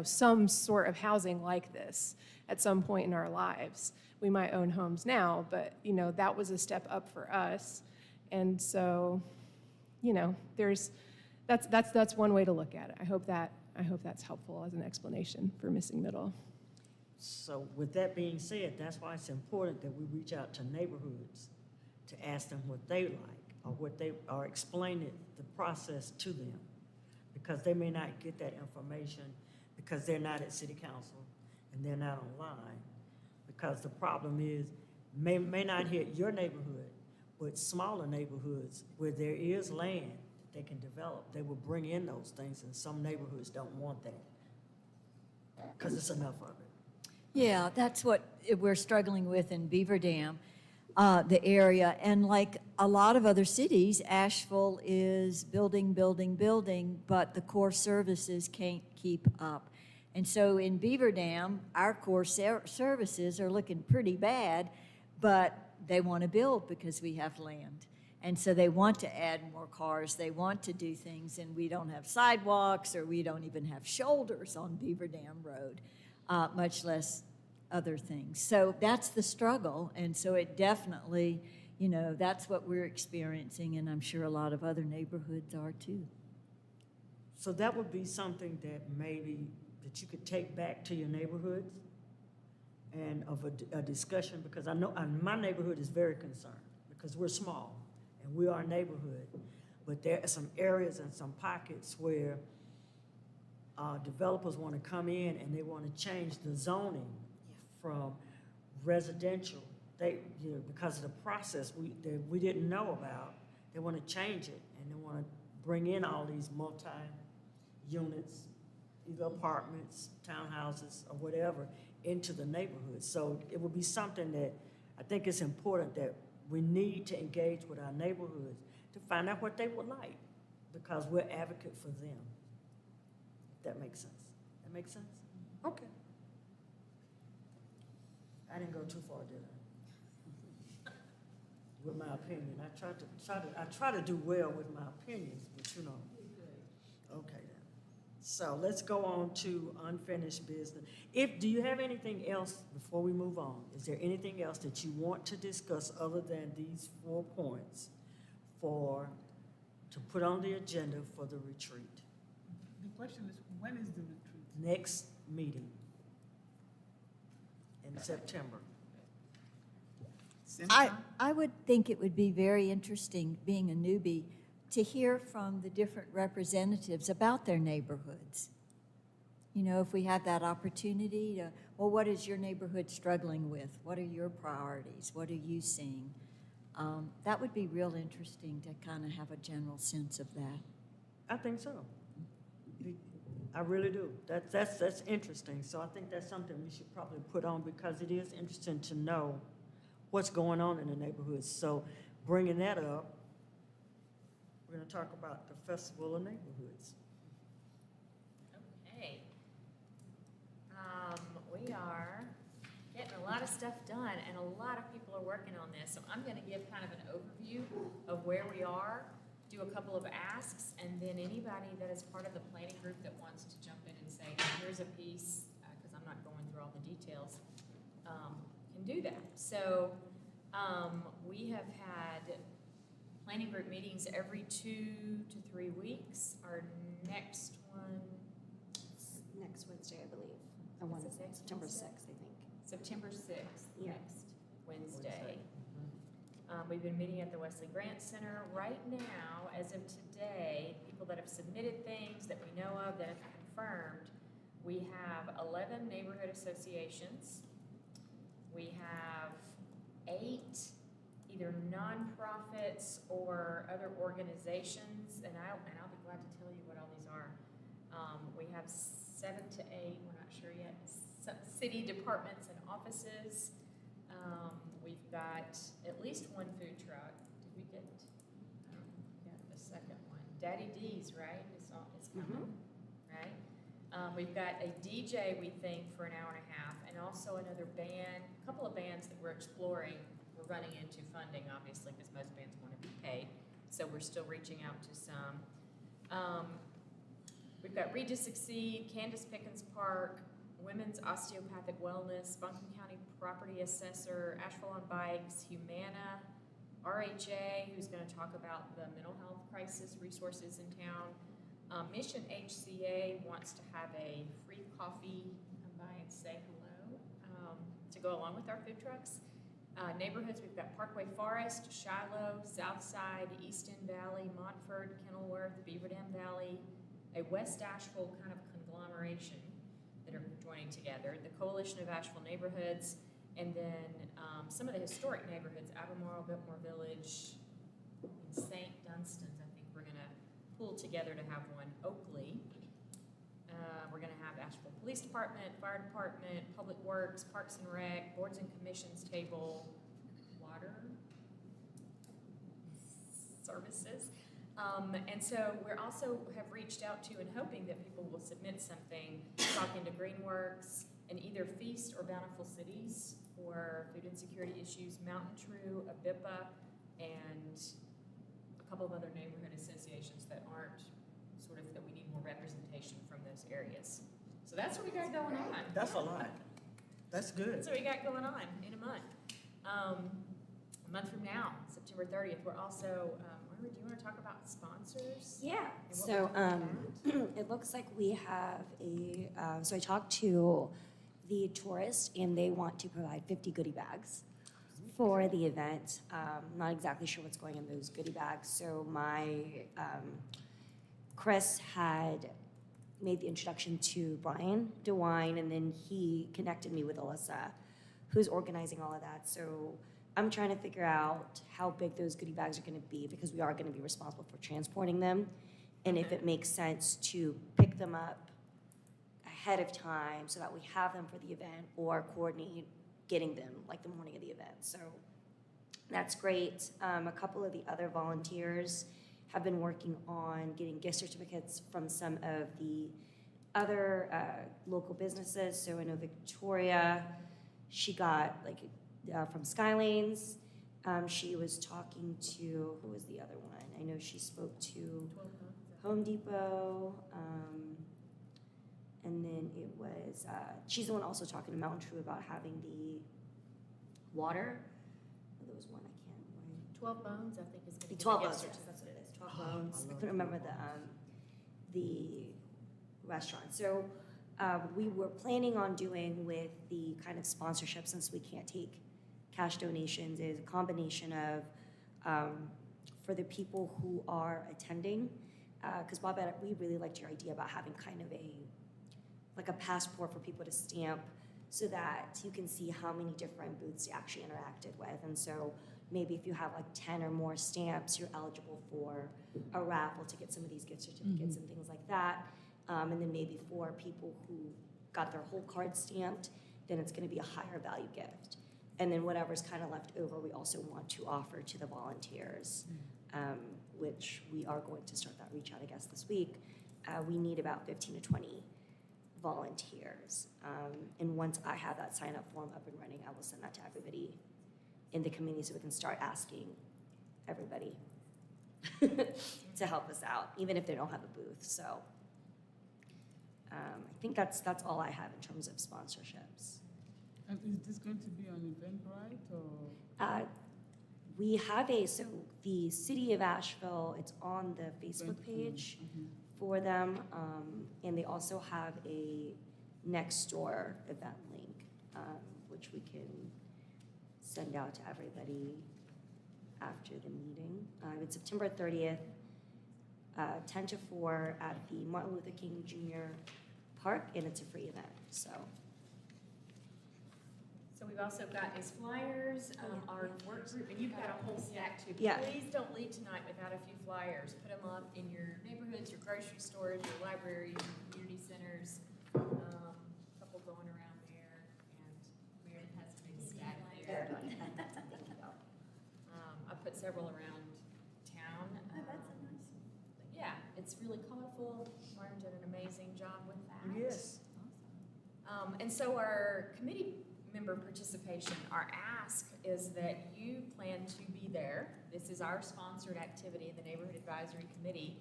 Speaker 8: some sort of housing like this at some point in our lives. We might own homes now, but, that was a step up for us. And so, that's one way to look at it. I hope that's helpful as an explanation for Missing Middle.
Speaker 1: So with that being said, that's why it's important that we reach out to neighborhoods to ask them what they like or explain the process to them, because they may not get that information because they're not at city council and they're not online. Because the problem is, may not hit your neighborhood, but smaller neighborhoods where there is land that they can develop, they will bring in those things, and some neighborhoods don't want that because it's enough of it.
Speaker 6: Yeah, that's what we're struggling with in Beaver Dam, the area. And like a lot of other cities, Asheville is building, but the core services can't keep up. And so in Beaver Dam, our core services are looking pretty bad, but they want to build because we have land. And so they want to add more cars, they want to do things, and we don't have sidewalks, or we don't even have shoulders on Beaver Dam Road, much less other things. So that's the struggle, and so it definitely, that's what we're experiencing, and I'm sure a lot of other neighborhoods are too.
Speaker 1: So that would be something that maybe that you could take back to your neighborhoods and of a discussion, because I know my neighborhood is very concerned because we're small and we are a neighborhood, but there are some areas and some pockets where developers want to come in and they want to change the zoning from residential. Because of the process we didn't know about, they want to change it, and they want to bring in all these multi-units, either apartments, townhouses, or whatever, into the neighborhood. So it would be something that I think it's important that we need to engage with our neighborhoods to find out what they would like, because we're advocate for them. If that makes sense. That makes sense? Okay. I didn't go too far, did I? With my opinion. I try to do well with my opinions, but Okay then. So let's go on to unfinished business. Do you have anything else before we move on? Is there anything else that you want to discuss other than these 4 points to put on the agenda for the retreat?
Speaker 5: The question is, when is the retreat?
Speaker 1: meeting in September.
Speaker 5: Same
Speaker 6: I,
Speaker 5: time?
Speaker 6: I would think it would be very interesting, being a newbie, to hear from the different representatives about their neighborhoods. You know, if we had that opportunity to, well, what is your neighborhood struggling with? What are your priorities? What are you seeing? That would be real interesting to kind of have a general sense of that.
Speaker 1: I think so. I really do. That's interesting. So I think that's something we should probably put on because it is interesting to know what's going on in the neighborhoods. So bringing that up, we're going to talk about the Festival of Neighborhoods.
Speaker 10: Okay. We are getting a lot of stuff done, and a lot of people are working on this. So I'm going to give kind of an overview of where we are, do a couple of asks, and then anybody that is part of the planning group that wants to jump in and say, here's a piece, because I'm not going through all the details, can do that. So we have had planning group meetings every 2 to 3 weeks. Our next one,
Speaker 7: Next Wednesday, I believe. I want to
Speaker 10: Is it
Speaker 7: say
Speaker 10: next
Speaker 7: September
Speaker 10: Wednesday?
Speaker 7: 6th, I think.
Speaker 10: September 6th,
Speaker 7: Yeah.
Speaker 10: next Wednesday. We've been meeting at the Wesley Grant Center. Right now, as of today, people that have submitted things that we know of that have confirmed, we have 11 neighborhood associations. We have 8 either nonprofits or other organizations, and I'll be glad to tell you what all these are. We have 7 to 8, we're not sure yet, some city departments and offices. We've got at least one food truck. Did we get, got the second one? Daddy D's, right? It's coming, right? We've got a DJ, we think, for an hour and a half, and also another band, a couple of bands that we're exploring. We're running into funding, obviously, because most bands want to be paid. So we're still reaching out to some. We've got Read to Succeed, Candace Pickens Park, Women's Osteopathic Wellness, Buncombe County Property Assessor, Asheville on Bikes, Humana, RHA, who's going to talk about the mental health crisis resources in town. Mission HCA wants to have a free coffee, come by and say hello, to go along with our food trucks. Neighborhoods, we've got Parkway Forest, Shiloh, Southside, Easton Valley, Montford, Kenilworth, Beaver Dam Valley, a West Asheville kind of conglomeration that are joining together, the Coalition of Asheville Neighborhoods, and then some of the historic neighborhoods, Albemarle, Biltmore Village, and St. Dunstan's, I think we're gonna pull together to have one. Oakley. We're gonna have Asheville Police Department, Fire Department, Public Works, Parks and Rec, Boards and Commissions table, water services. And so we're also have reached out to and hoping that people will submit something, talking to Greenworks and either Feast or Bountiful Cities for food insecurity issues, Mountain True, ABIPA, and a couple of other neighborhood associations that aren't sort of, that we need more representation from those areas. So that's what we got going on.
Speaker 1: That's a lot. That's good.
Speaker 10: That's what we got going on in a month. A month from now, September 30th, we're also, do you want to talk about sponsors?
Speaker 7: Yeah,
Speaker 10: And what
Speaker 7: so
Speaker 10: we're doing
Speaker 7: it looks like we have so I talked to the tourist and they want to provide 50 goodie bags for the event. Not exactly sure what's going in those goodie bags. So Chris had made the introduction to Brian DeWine, and then he connected me with Alyssa, who's organizing all of that. So I'm trying to figure out how big those goodie bags are going to be because we are going to be responsible for transporting them, and if it makes sense to pick them up ahead of time so that we have them for the event, or coordinate getting them like the morning of the event. So that's great. A couple of the other volunteers have been working on getting gift certificates from some of the other local businesses. So I know Victoria, she got from Skylanes. She was talking to, who was the other one? I know she spoke to Home Depot. And then it was, she's the one also talking to Mountain True about having the water. There was one, I can't remember.
Speaker 10: 12 Bones, I think, is going to be
Speaker 7: 12
Speaker 10: the
Speaker 7: Bones,
Speaker 10: gift
Speaker 7: yes, that's what it is, 12
Speaker 1: Oh,
Speaker 7: Bones.
Speaker 1: I
Speaker 7: I
Speaker 1: love
Speaker 7: couldn't remember
Speaker 1: 12
Speaker 7: the restaurant. So We were planning on doing with the kind of sponsorship, since we can't take cash donations, is a combination of, for the people who are attending, because Bobette, we really liked your idea about having kind of like a passport for people to stamp so that you can see how many different booths you actually interacted with. And so maybe if you have like 10 or more stamps, you're eligible for a raffle to get some of these gift certificates and things like that. And then maybe for people who got their whole card stamped, then it's going to be a higher value gift. And then whatever's kind of left over, we also want to offer to the volunteers, which we are going to start that reach out, I guess, this week. We need about 15 to 20 volunteers. And once I have that sign-up form up and running, I will send that to everybody in the community so we can start asking everybody to help us out, even if they don't have a booth. So I think that's all I have in terms of sponsorships.
Speaker 5: And is this going to be on Eventbrite or?
Speaker 7: We have so the City of Asheville, it's on the Facebook page for them, and they also have a next door event link, which we can send out to everybody after the meeting. It's September 30th, 10 to 4 at the Martin Luther King Jr. Park, and it's a free event, so.
Speaker 10: So we've also got his flyers, our work group, and you've got a whole stack too.
Speaker 7: Yeah.
Speaker 10: Please don't leave tonight without a few flyers. Put them up in your neighborhoods, your grocery stores, your libraries, your community centers. A couple going around there, and Mary has a big stack there. I put several around town.
Speaker 6: That's a nice one.
Speaker 10: Yeah, it's really colorful. Martin did an amazing job with that.
Speaker 1: Yes.
Speaker 10: And so our committee member participation, our ask is that you plan to be there. This is our sponsored activity, the Neighborhood Advisory Committee.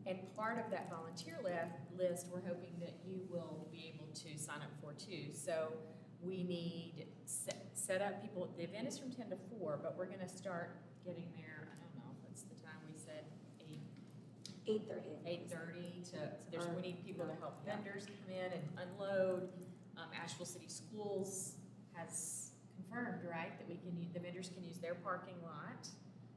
Speaker 10: And part of that volunteer list, we're hoping that you will be able to sign up for too. So we need set up people. The event is from 10 to 4, but we're gonna start getting there, I don't know, what's the time we said,
Speaker 7: 8:30.
Speaker 10: 8:30 so we need people to help vendors come in and unload. Asheville City Schools has confirmed, right, that the vendors can use their parking lot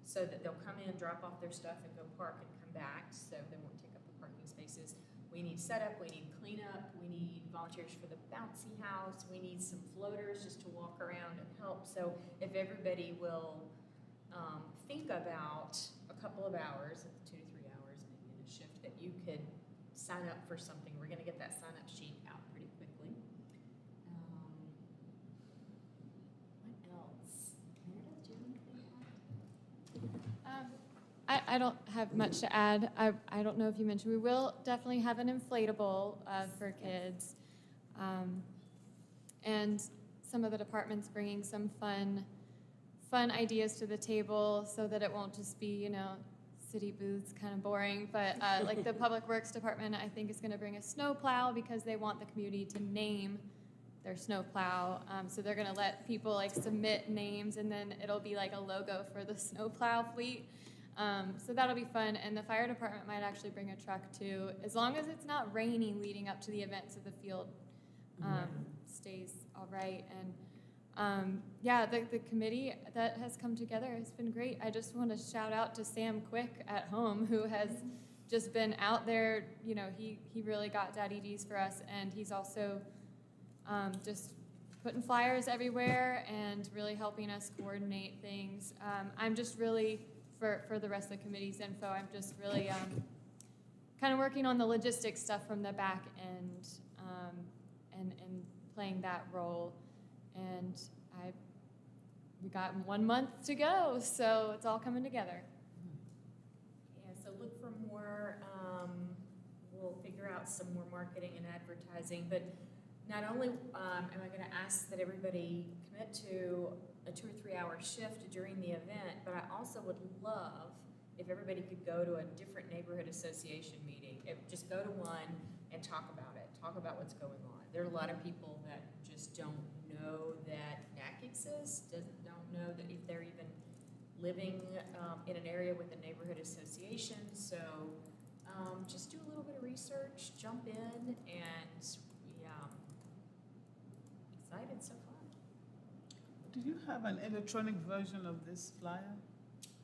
Speaker 10: so that they'll come in, drop off their stuff and go park and come back, so they won't take up the parking spaces. We need setup, we need cleanup, we need volunteers for the bouncy house, we need some floaters just to walk around and help. So if everybody will think about a couple of hours, 2 to 3 hours maybe in a shift, that you could sign up for something. We're gonna get that sign-up sheet out pretty quickly. What else? Meredith, do you have anything to add?
Speaker 3: I don't have much to add. I don't know if you mentioned, we will definitely have an inflatable for kids. And some of the departments bringing some fun ideas to the table so that it won't just be, city booths, kind of boring. But like the Public Works Department, I think is going to bring a snow plow because they want the community to name their snow plow. So they're going to let people like submit names, and then it'll be like a logo for the snow plow fleet. So that'll be fun. And the fire department might actually bring a truck too, as long as it's not raining leading up to the event, so the field stays all right. And the committee that has come together has been great. I just want to shout out to Sam Quick at home, who has just been out there. He really got Daddy D's for us, and he's also just putting flyers everywhere and really helping us coordinate things. I'm just really, for the rest of the committee's info, I'm just really kind of working on the logistics stuff from the back end and playing that role. And we got 1 month to go, so it's all coming together.
Speaker 10: Yeah, so look for more, we'll figure out some more marketing and advertising, but not only am I going to ask that everybody commit to a 2 or 3 hour shift during the event, but I also would love if everybody could go to a different neighborhood association meeting. Just go to one and talk about it, talk about what's going on. There are a lot of people that just don't know that NAC exists, don't know that if they're even living in an area with a neighborhood association. So just do a little bit of research, jump in, and we, excited so far.
Speaker 5: Do you have an electronic version of this flyer?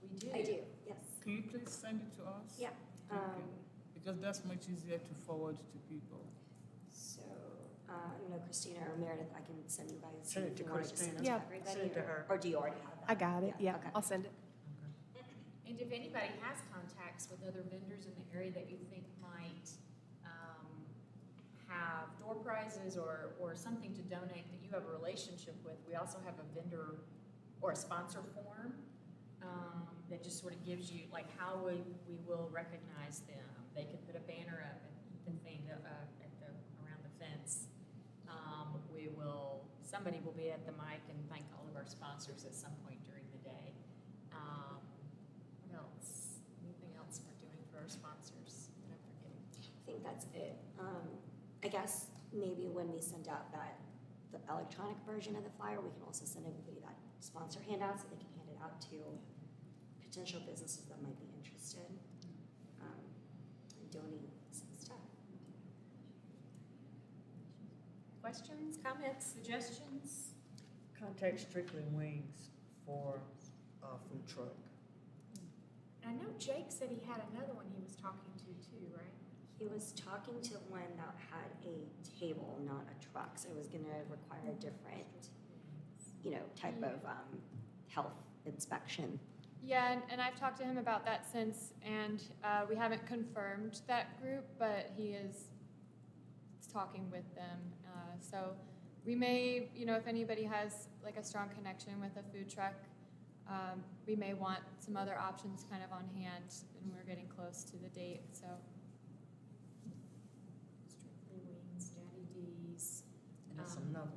Speaker 10: We do.
Speaker 7: I do, yes.
Speaker 5: Can you please send it to us?
Speaker 7: Yeah.
Speaker 5: Thank you. Because that's much easier to forward to people.
Speaker 7: So, I don't know, Christina or Meredith, I can send you guys.
Speaker 1: Send it
Speaker 7: if
Speaker 1: to
Speaker 7: you wanted send
Speaker 1: Christina.
Speaker 7: it to
Speaker 8: Yeah.
Speaker 7: everybody,
Speaker 1: Send it to her.
Speaker 7: Or do you already have that?
Speaker 8: I got it, yeah,
Speaker 7: okay.
Speaker 8: I'll send it.
Speaker 10: And if anybody has contacts with other vendors in the area that you think might have door prizes or something to donate that you have a relationship with, we also have a vendor or a sponsor form that just sort of gives you, like, how we will recognize them. They could put a banner up at the thing, around the fence. Somebody will be at the mic and thank all of our sponsors at some point during the day. What else? Anything else we're doing for our sponsors that I'm forgetting?
Speaker 7: I think that's it. I guess maybe when we send out the electronic version of the flyer, we can also send everybody that sponsor handout so they can hand it out to potential businesses that might be interested in donating some stuff.
Speaker 10: Questions, comments, suggestions?
Speaker 1: Contact Strictly Wings for a food truck.
Speaker 10: I know Jake said he had another one he was talking to too, right?
Speaker 7: He was talking to one that had a table, not a truck, so it was gonna require a different, type of health inspection.
Speaker 3: Yeah, and I've talked to him about that since, and we haven't confirmed that group, but he is talking with them. So we may, if anybody has like a strong connection with a food truck, we may want some other options kind of on hand, and we're getting close to the date, so.
Speaker 10: Strictly Wings, Daddy D's.
Speaker 1: And there's another,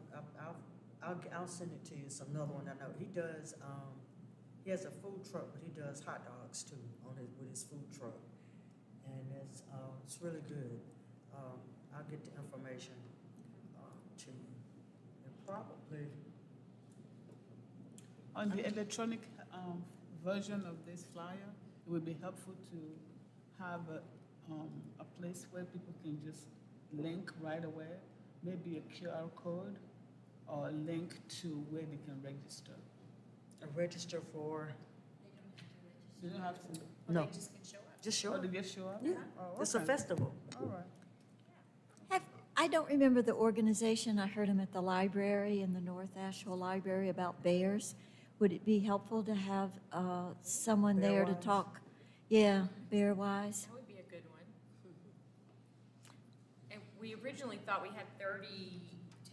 Speaker 1: I'll send it to you, it's another one I know. He does, he has a food truck, but he does hot dogs too with his food truck. And it's really good. I'll get the information to you. And probably,
Speaker 5: On the electronic version of this flyer, it would be helpful to have a place where people can just link right away, maybe a QR code or a link to where they can register.
Speaker 1: register for,
Speaker 5: You don't have to.
Speaker 1: no,
Speaker 10: They just can show up.
Speaker 1: just show
Speaker 5: Oh,
Speaker 1: up.
Speaker 5: they just show up?
Speaker 1: Yeah,
Speaker 5: Oh,
Speaker 1: it's a
Speaker 5: okay.
Speaker 1: festival.
Speaker 5: All right.
Speaker 6: I don't remember the organization. I heard them at the library, in the North Asheville Library, about bears. Would it be helpful to have someone there to
Speaker 1: Bear-wise?
Speaker 6: talk? Yeah, bear-wise.
Speaker 10: That would be a good one. And we originally thought we had 30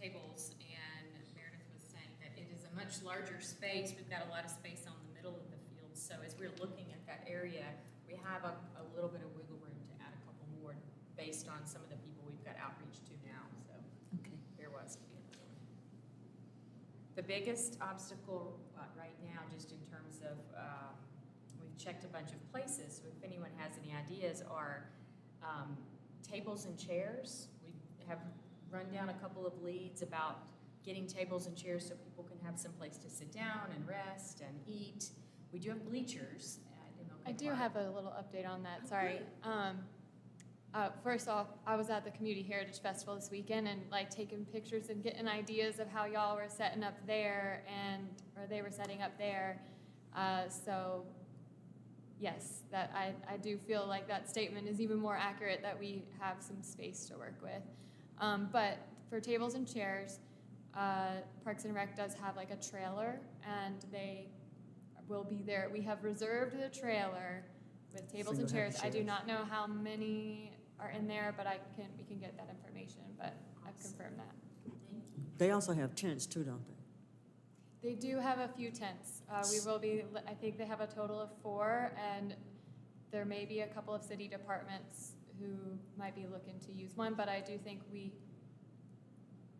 Speaker 10: tables, and Meredith was saying that it is a much larger space. We've got a lot of space on the middle of the field, so as we're looking at that area, we have a little bit of wiggle room to add a couple more based on some of the people we've got outreach to now, so
Speaker 6: Okay.
Speaker 10: there was to be another one. The biggest obstacle right now, just in terms of, we've checked a bunch of places, so if anyone has any ideas, are tables and chairs. We have run down a couple of leads about getting tables and chairs so people can have some place to sit down and rest and eat. We do have bleachers at MLK
Speaker 3: I do
Speaker 10: Park.
Speaker 3: have a little update on that, sorry. First off, I was at the Community Heritage Festival this weekend and like taking pictures and getting ideas of how y'all were setting up there or they were setting up there. So yes, that I do feel like that statement is even more accurate, that we have some space to work with. But for tables and chairs, Parks and Rec does have like a trailer, and they will be there. We have reserved the trailer with tables
Speaker 1: So
Speaker 3: and
Speaker 1: you'll have
Speaker 3: chairs.
Speaker 1: the
Speaker 3: I do
Speaker 1: chairs.
Speaker 3: not know how many are in there, but we can get that information, but I've confirmed that.
Speaker 1: They also have tents too, don't they?
Speaker 3: They do have a few tents. We will be, I think they have a total of 4, and there may be a couple of city departments who might be looking to use one, but I do think we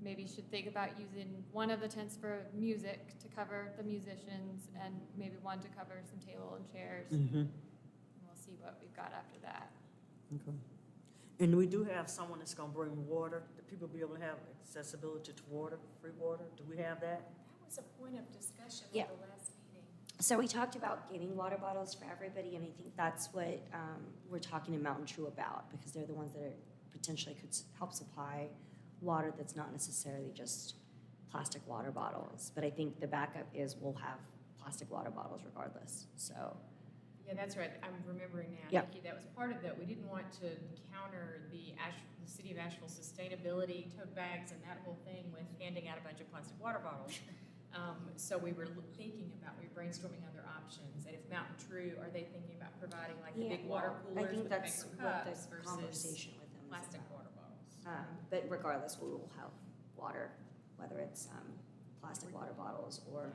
Speaker 3: maybe should think about using one of the tents for music to cover the musicians, and maybe one to cover some table and chairs.
Speaker 1: Mm-hmm.
Speaker 3: And we'll see what we've got after that.
Speaker 1: Okay. And we do have someone that's gonna bring water, that people be able to have accessibility to water, free water. Do we have that?
Speaker 10: That was a point of discussion
Speaker 7: Yeah.
Speaker 10: at the last meeting.
Speaker 7: So we talked about giving water bottles for everybody, and I think that's what we're talking to Mountain True about, because they're the ones that are potentially could help supply water that's not necessarily just plastic water bottles. But I think the backup is we'll have plastic water bottles regardless, so.
Speaker 10: Yeah, that's right. I'm remembering now,
Speaker 7: Yep.
Speaker 10: Nikki, that was part of that. We didn't want to counter the city of Asheville sustainability tote bags and that whole thing with handing out a bunch of plastic water bottles. So we were thinking about, we were brainstorming other options. And if Mountain True, are they thinking about providing like the
Speaker 7: Yeah,
Speaker 10: big water
Speaker 7: well,
Speaker 10: coolers
Speaker 7: I think
Speaker 10: with
Speaker 7: that's
Speaker 10: paper
Speaker 7: what
Speaker 10: cups
Speaker 7: the
Speaker 10: versus
Speaker 7: conversation with them is
Speaker 10: plastic
Speaker 7: about.
Speaker 10: water bottles?
Speaker 7: But regardless, we will have water, whether it's plastic water bottles or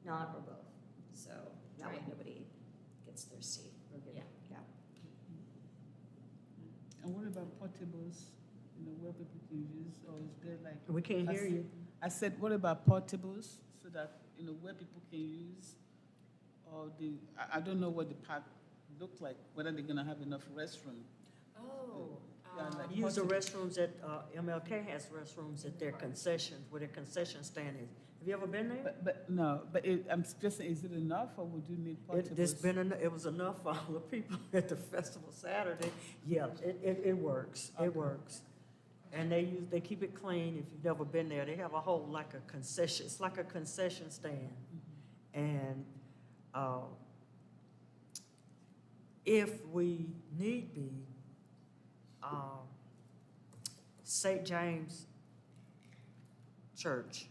Speaker 7: not, or both. So that way
Speaker 10: Right.
Speaker 7: nobody gets thirsty. We're good.
Speaker 10: Yeah.
Speaker 7: Yeah.
Speaker 5: And what about portables, where people can use, or is there like?
Speaker 1: We can't hear you.
Speaker 5: I said, what about portables, so that, where people can use, or I don't know what the park look like, whether they're gonna have enough restroom.
Speaker 10: Oh,
Speaker 5: Yeah, like
Speaker 1: Use the
Speaker 5: portable-
Speaker 1: restrooms at, MLK has restrooms at their concessions, where their concession stand is. Have you ever been there?
Speaker 5: I'm just saying, is it enough, or would you need portables?
Speaker 1: It was enough for all the people at the festival Saturday. Yeah, it works,
Speaker 5: Okay.
Speaker 1: it works. And they keep it clean. If you've never been there, they have a whole, like a concession, it's like a concession stand. And, if we need be, St. James Church,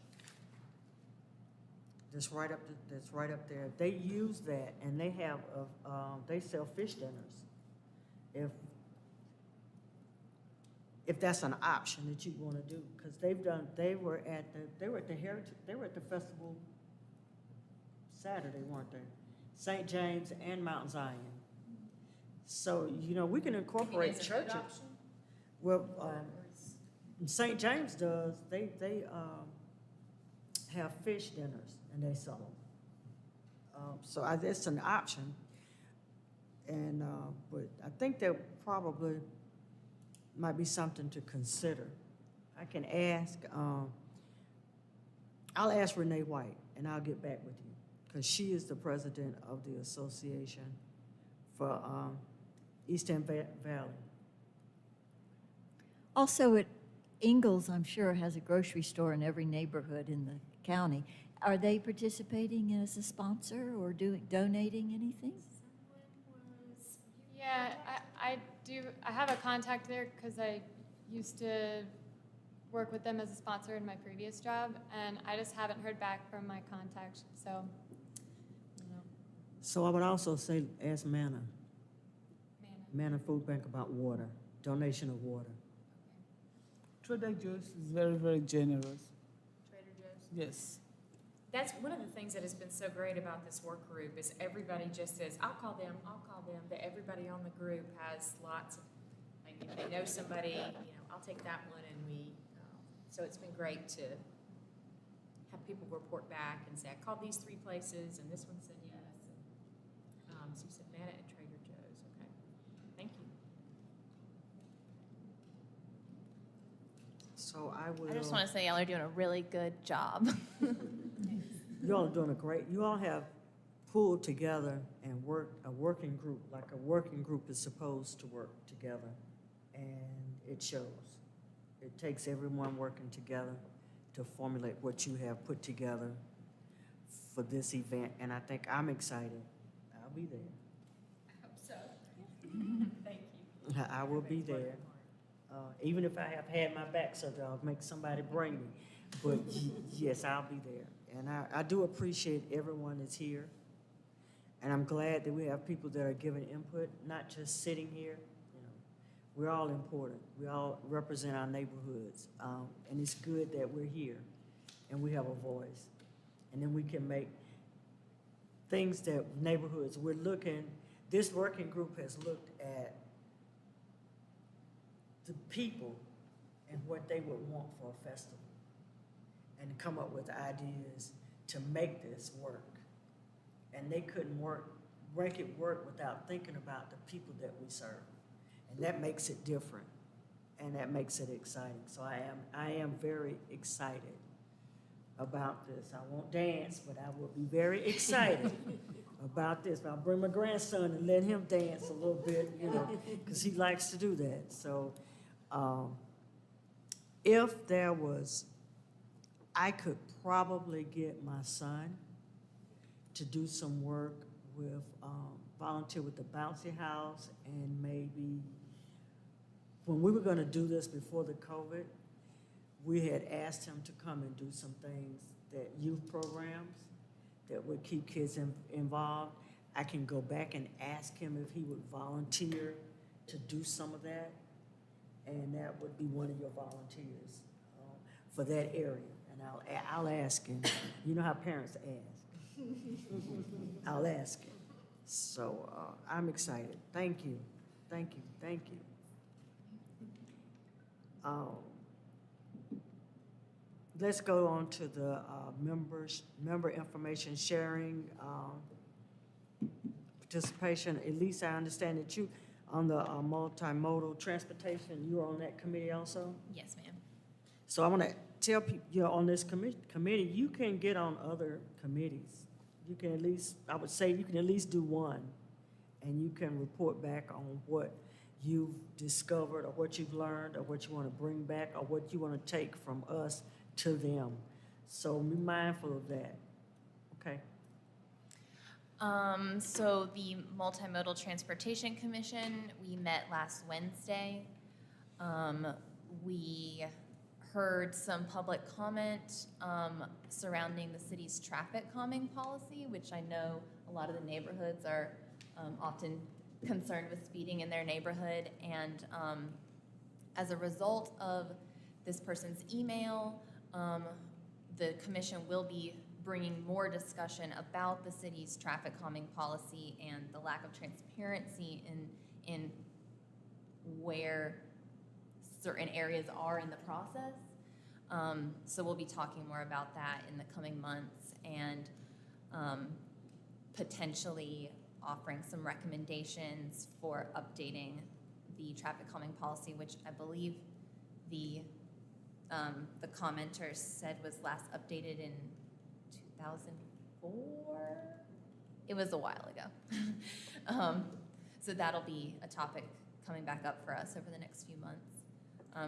Speaker 1: that's right up there, they use that, and they have, they sell fish dinners. If that's an option that you want to do, because they were at the festival Saturday, weren't they? St. James and Mount Zion. So, we can incorporate
Speaker 10: Is it a food
Speaker 1: churches.
Speaker 10: option?
Speaker 1: Well,
Speaker 10: Or is-
Speaker 1: St. James does, they have fish dinners, and they sell them. So it's an option. And, but I think there probably might be something to consider. I can ask, I'll ask Renee White, and I'll get back with you, because she is the president of the association for East End Valley.
Speaker 6: Also, at Ingalls, I'm sure, has a grocery store in every neighborhood in the county. Are they participating as a sponsor or donating anything?
Speaker 3: Yeah, I do, I have a contact there because I used to work with them as a sponsor in my previous job, and I just haven't heard back from my contact, so,
Speaker 1: So I would also say, ask Manna
Speaker 3: man.
Speaker 1: Food Bank about water, donation of water.
Speaker 5: Trader Joe's is very, very generous.
Speaker 10: Trader Joe's?
Speaker 5: Yes.
Speaker 10: That's one of the things that has been so great about this work group is everybody just says, I'll call them, that everybody on the group has lots of, like, if they know somebody, I'll take that one, and so it's been great to have people report back and say, I called these 3 places, and this one said yes. And, so you said Manna and Trader Joe's, okay. Thank you.
Speaker 1: So I will.
Speaker 4: I just want to say y'all are doing a really good job.
Speaker 1: You all are doing you all have pulled together and worked a working group, like a working group is supposed to work together. And it shows. It takes everyone working together to formulate what you have put together for this event. And I think I'm excited. I'll be there.
Speaker 10: I hope so. Thank you.
Speaker 1: I will be there. Even if I have had my back surgery, I'll make somebody bring me. But yes, I'll be there. And I do appreciate everyone that's here. And I'm glad that we have people that are giving input, not just sitting here. We're all important. We all represent our neighborhoods. And it's good that we're here and we have a voice. And then we can make things that neighborhoods, this working group has looked at the people and what they would want for a festival and come up with ideas to make this work. And they couldn't make it work without thinking about the people that we serve. And that makes it different, and that makes it exciting. So I am very excited about this. I won't dance, but I will be very excited about this. I'll bring my grandson and let him dance a little bit, you know, because he likes to do that. So if there was, I could probably get my son to do some work with, volunteer with the bouncy house, and maybe, when we were gonna do this before the COVID, we had asked him to come and do some things, that youth programs that would keep kids involved. I can go back and ask him if he would volunteer to do some of that, and that would be one of your volunteers for that area. And I'll ask him. You know how parents ask. I'll ask him. So I'm excited. Thank you. Thank you. Thank you. Let's go on to the member information sharing, participation. Elise, I understand that you, on the multimodal transportation, you're on that committee also?
Speaker 4: Yes, ma'am.
Speaker 1: So I want to tell people, you're on this committee, you can get on other committees. You can at least, I would say you can at least do one, and you can report back on what you've discovered, or what you've learned, or what you want to bring back, or what you want to take from us to them. So be mindful of that. Okay.
Speaker 4: So the Multimodal Transportation Commission, we met last Wednesday. We heard some public comment surrounding the city's traffic calming policy, which I know a lot of the neighborhoods are often concerned with speeding in their neighborhood. And as a result of this person's email, the commission will be bringing more discussion about the city's traffic calming policy and the lack of transparency in where certain areas are in the process. So we'll be talking more about that in the coming months, and potentially offering some recommendations for updating the traffic calming policy, which I believe the commenter said was last updated in 2004. It was a while ago. So that'll be a topic coming back up for us over the next few months.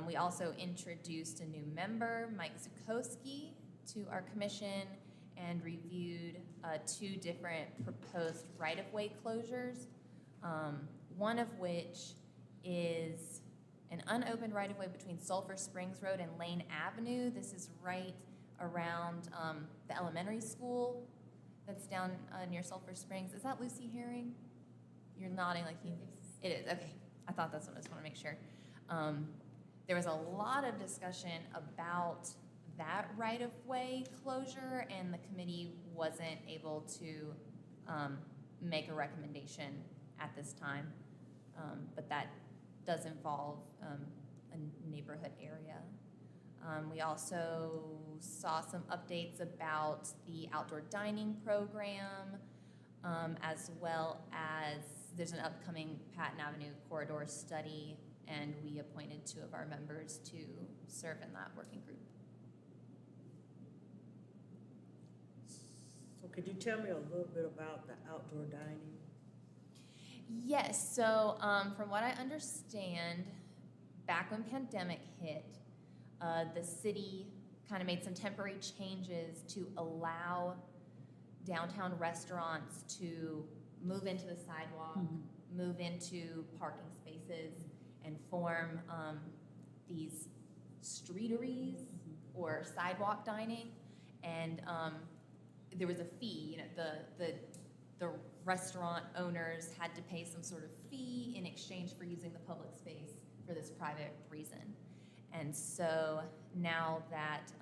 Speaker 4: We also introduced a new member, Mike Zukowski, to our commission, and reviewed 2 different proposed right-of-way closures, one of which is an unopened right-of-way between Sulphur Springs Road and Lane Avenue. This is right around the elementary school that's down near Sulphur Springs. Is that Lucy Herring? You're nodding like you. It is, okay. I thought that's what I just want to make sure. There was a lot of discussion about that right-of-way closure, and the committee wasn't able to make a recommendation at this time, but that does involve a neighborhood area. We also saw some updates about the outdoor dining program, as well as there's an upcoming Patton Avenue corridor study, and we appointed 2 of our members to serve in that working group.
Speaker 1: So could you tell me a little bit about the outdoor dining?
Speaker 4: Yes, so from what I understand, back when pandemic hit, the city kind of made some temporary changes to allow downtown restaurants to move into the sidewalk, move into parking spaces, and form these streeteries or sidewalk dining. And there was a fee, the restaurant owners had to pay some sort of fee in exchange for using the public space for this private reason. And so now that,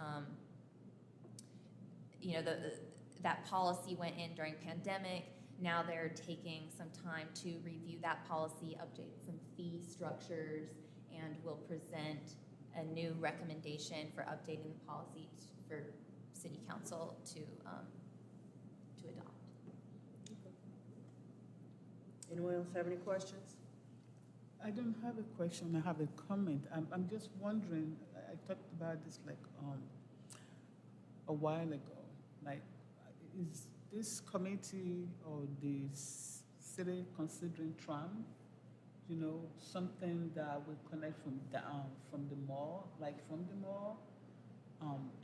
Speaker 4: that policy went in during pandemic, now they're taking some time to review that policy, update some fee structures, and will present a new recommendation for updating the policy for City Council to adopt.
Speaker 1: Anyone else have any questions?
Speaker 5: I don't have a question, I have a comment. I'm just wondering, I talked about this like a while ago. Like, is this committee or this city considering tram? You know, something that will connect from down from the mall,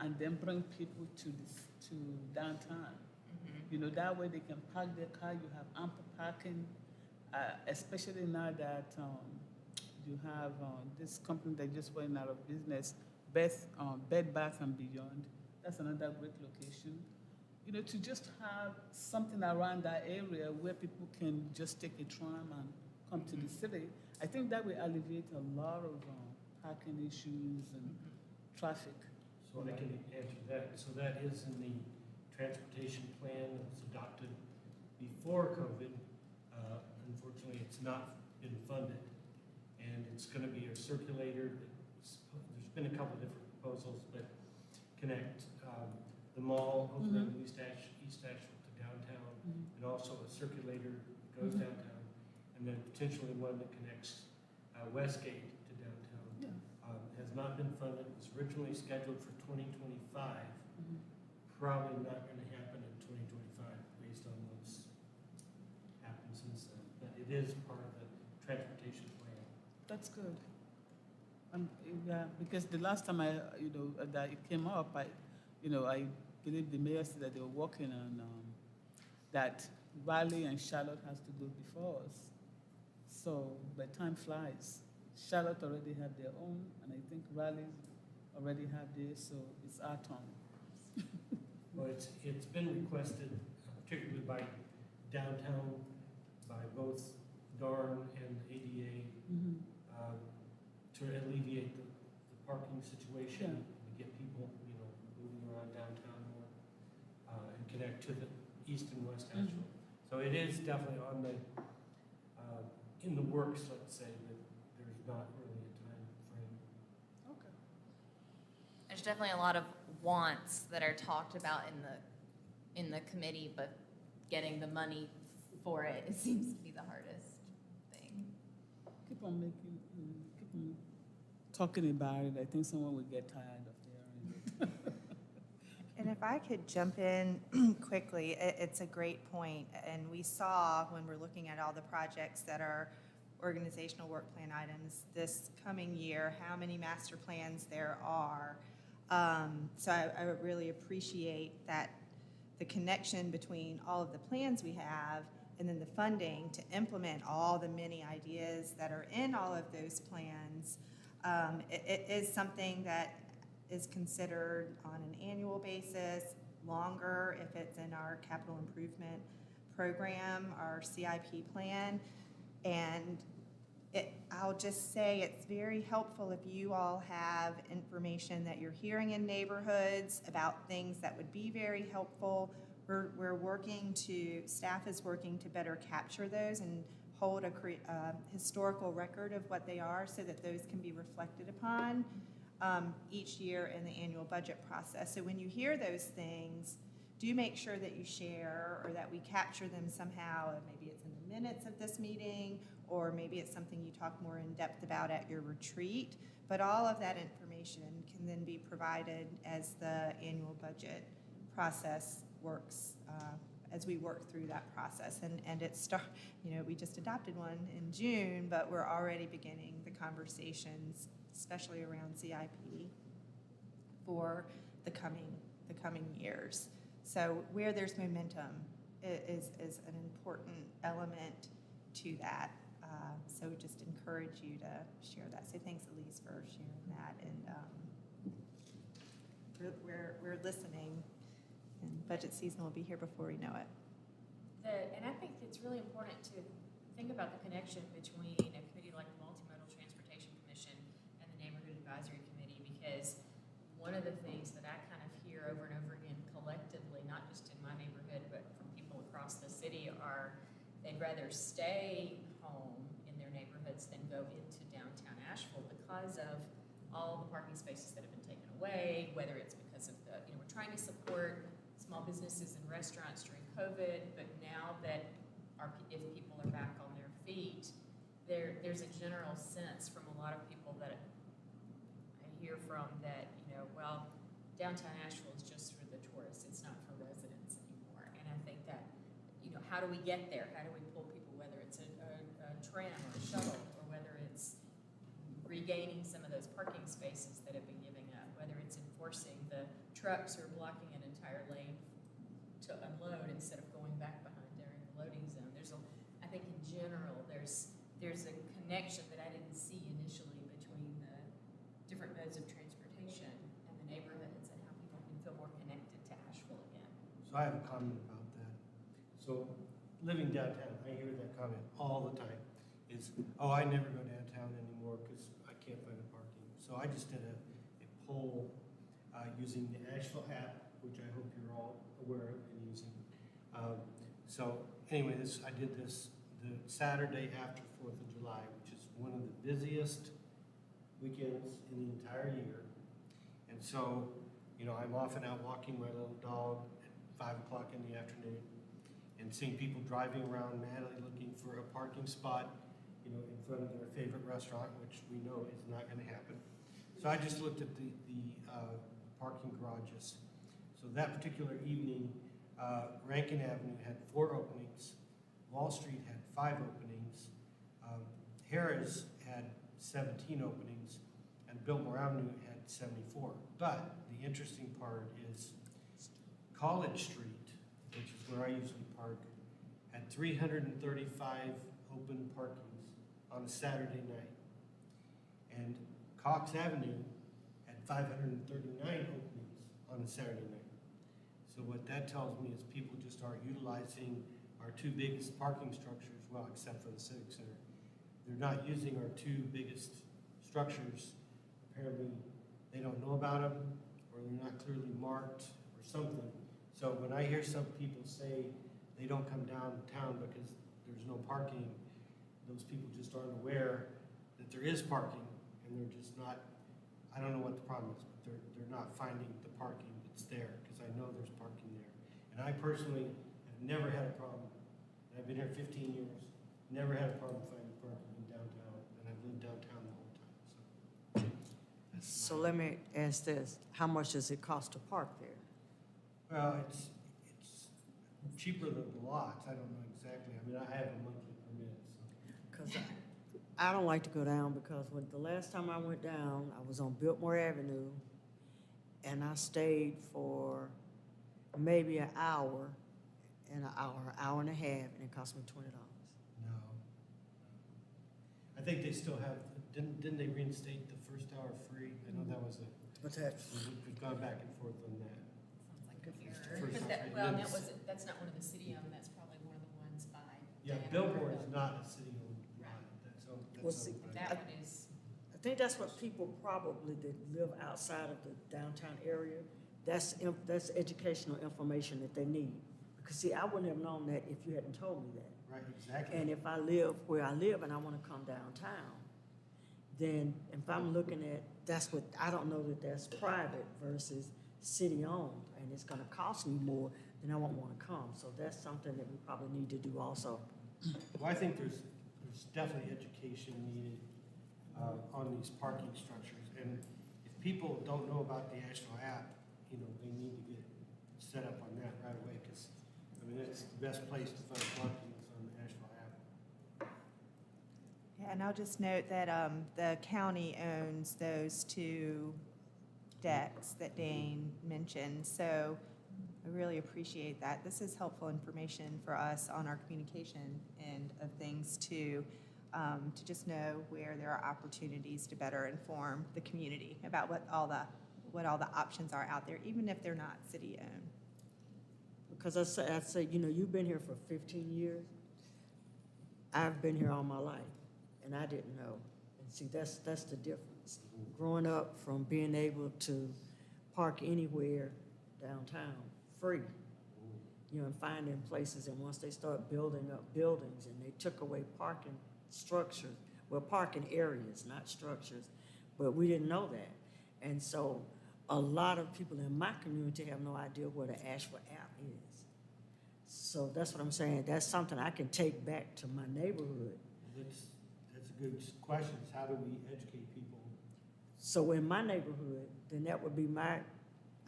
Speaker 5: and then bring people to downtown. You know, that way they can park their car. You have ample parking, especially now that you have this company that just went out of business, Bed Bath and Beyond. That's another great location. You know, to just have something around that area where people can just take a tram and come to the city. I think that will alleviate a lot of parking issues and traffic.
Speaker 2: So I can answer that. So that is in the transportation plan that was adopted before COVID. Unfortunately, it's not been funded. And it's going to be a circulator. There's been a couple of different proposals, but connect the mall over in East Asheville to downtown, and also a circulator that goes downtown, and then potentially one that connects Westgate to downtown.
Speaker 5: Yeah.
Speaker 2: Has not been funded. It was originally scheduled for 2025. Probably not going to happen in 2025 based on what's happened since then. But it is part of the transportation plan.
Speaker 5: That's good. Yeah, because the last time that it came up, I believe the mayor said that they were working on that Raleigh and Charlotte has to go before us. So, but time flies. Charlotte already have their own, and I think Raleigh already have theirs, so it's our turn.
Speaker 2: Well, it's been requested, particularly by downtown, by both DARN and ADA, to alleviate the parking situation, and get people, moving around downtown more, and connect to the east and west Asheville. So it is definitely on the, in the works, let's say, but there's not really a time frame.
Speaker 5: Okay.
Speaker 4: There's definitely a lot of wants that are talked about in the committee, but getting the money for it seems to be the hardest thing.
Speaker 5: Keep on talking about it. I think someone will get tired of hearing it.
Speaker 9: And if I could jump in quickly, it's a great point. And we saw when we're looking at all the projects that are organizational work plan items this coming year, how many master plans there are. So I would really appreciate that the connection between all of the plans we have and then the funding to implement all the many ideas that are in all of those plans. It is something that is considered on an annual basis, longer if it's in our capital improvement program, our CIP plan. And I'll just say it's very helpful if you all have information that you're hearing in neighborhoods about things that would be very helpful. We're working staff is working to better capture those and hold a historical record of what they are so that those can be reflected upon each year in the annual budget process. So when you hear those things, do make sure that you share or that we capture them somehow. Maybe it's in the minutes of this meeting, or maybe it's something you talk more in depth about at your retreat. But all of that information can then be provided as the annual budget process works, as we work through that process. And we just adopted one in June, but we're already beginning the conversations, especially around CIP, for the coming years. So where there's momentum is an important element to that. So just encourage you to share that. So thanks, Elise, for sharing that. And we're listening, and budget season will be here before we know it.
Speaker 10: And I think it's really important to think about the connection between a committee like the Multimodal Transportation Commission and the Neighborhood Advisory Committee, because one of the things that I kind of hear over and over again collectively, not just in my neighborhood, but from people across the city, are they'd rather stay home in their neighborhoods than go into downtown Asheville because of all the parking spaces that have been taken away, whether it's because of we're trying to support small businesses and restaurants during COVID, but now that if people are back on their feet, there's a general sense from a lot of people that I hear from that, well, downtown Asheville is just sort of the how do we get there? How do we pull people, whether it's a tram or a shuttle, or whether it's regaining some of those parking spaces that have been giving up, whether it's enforcing the trucks or blocking an entire lane to unload instead of going back behind during the loading zone. I think in general, there's a connection that I didn't see initially between the different modes of transportation and the neighborhoods and how people can feel more connected to Asheville again.
Speaker 2: So I have a comment about that. So living downtown, I hear that comment all the time, is, oh, I never go downtown anymore because I can't find the parking. So I just did a poll using the Asheville app, which I hope you're all aware of and using. So anyway, I did this the Saturday after 4th of July, which is one of the busiest weekends in the entire year. And so, I'm often out walking my little dog at 5 o'clock in the afternoon and seeing people driving around madly looking for a parking spot, in front of their favorite restaurant, which we know is not going to happen. So I just looked at the parking garages. So that particular evening, Rankin Avenue had 4 openings, Wall Street had 5 openings, Harris had 17 openings, and Biltmore Avenue had 74. But the interesting part is College Street, which is where I usually park, had 335 open parkings on a Saturday night. And Cox Avenue had 539 openings on a Saturday night. So what that tells me is people just aren't utilizing our 2 biggest parking structures, well, except for the Civic Center. They're not using our 2 biggest structures. Apparently, they don't know about them, or they're not clearly marked, or something. So when I hear some people say they don't come downtown because there's no parking, those people just aren't aware that there is parking, and they're just not, I don't know what the problem is, but they're not finding the parking that's there, because I know there's parking there. And I personally have never had a problem. I've been here 15 years, never had a problem finding parking in downtown, and I've lived downtown the whole time.
Speaker 1: So let me ask this, how much does it cost to park there?
Speaker 2: Well, it's cheaper than the lots. I don't know exactly. I mean, I have a monthly permit, so.
Speaker 1: Because I don't like to go down, because the last time I went down, I was on Biltmore Avenue, and I stayed for maybe an hour and an hour and a half, and it cost me $20.
Speaker 2: No. I think they still have, didn't they reinstate the first hour free? I know that was
Speaker 1: But that's,
Speaker 2: we've gone back and forth on that.
Speaker 10: Sounds like an
Speaker 2: First-
Speaker 10: error.
Speaker 2: first-
Speaker 10: But that's not one of the city-owned, that's probably one of the ones by.
Speaker 2: Yeah,
Speaker 10: Diana
Speaker 2: Billboard
Speaker 10: Road.
Speaker 2: is not a city-owned lot. That's
Speaker 1: Well,
Speaker 2: owned
Speaker 1: see,
Speaker 2: by.
Speaker 10: That one is,
Speaker 1: I think that's what people probably that live outside of the downtown area, that's educational information that they need. Because see, I wouldn't have known that if you hadn't told me that.
Speaker 2: Right, exactly.
Speaker 1: And if I live where I live and I want to come downtown, then if I'm looking at, I don't know that that's private versus city-owned, and it's going to cost me more, then I won't want to come. So that's something that we probably need to do also.
Speaker 2: Well, I think there's definitely education needed on these parking structures. And if people don't know about the Asheville app, they need to get set up on that right away, because, it's the best place to find parking is on the Asheville app.
Speaker 9: Yeah, and I'll just note that the county owns those 2 decks that Dane mentioned, so I really appreciate that. This is helpful information for us on our communication end of things to just know where there are opportunities to better inform the community about what all the options are out there, even if they're not city-owned.
Speaker 1: Because I say, you've been here for 15 years. I've been here all my life, and I didn't know. And see, that's the difference. Growing up from being able to park anywhere downtown, free, and finding places, and once they start building up buildings, and they took away parking structures, well, parking areas, not structures, but we didn't know that. And so a lot of people in my community have no idea what an Asheville app is. So that's what I'm saying. That's something I can take back to my neighborhood.
Speaker 2: That's a good question, is how do we educate people?
Speaker 1: So in my neighborhood, then that would be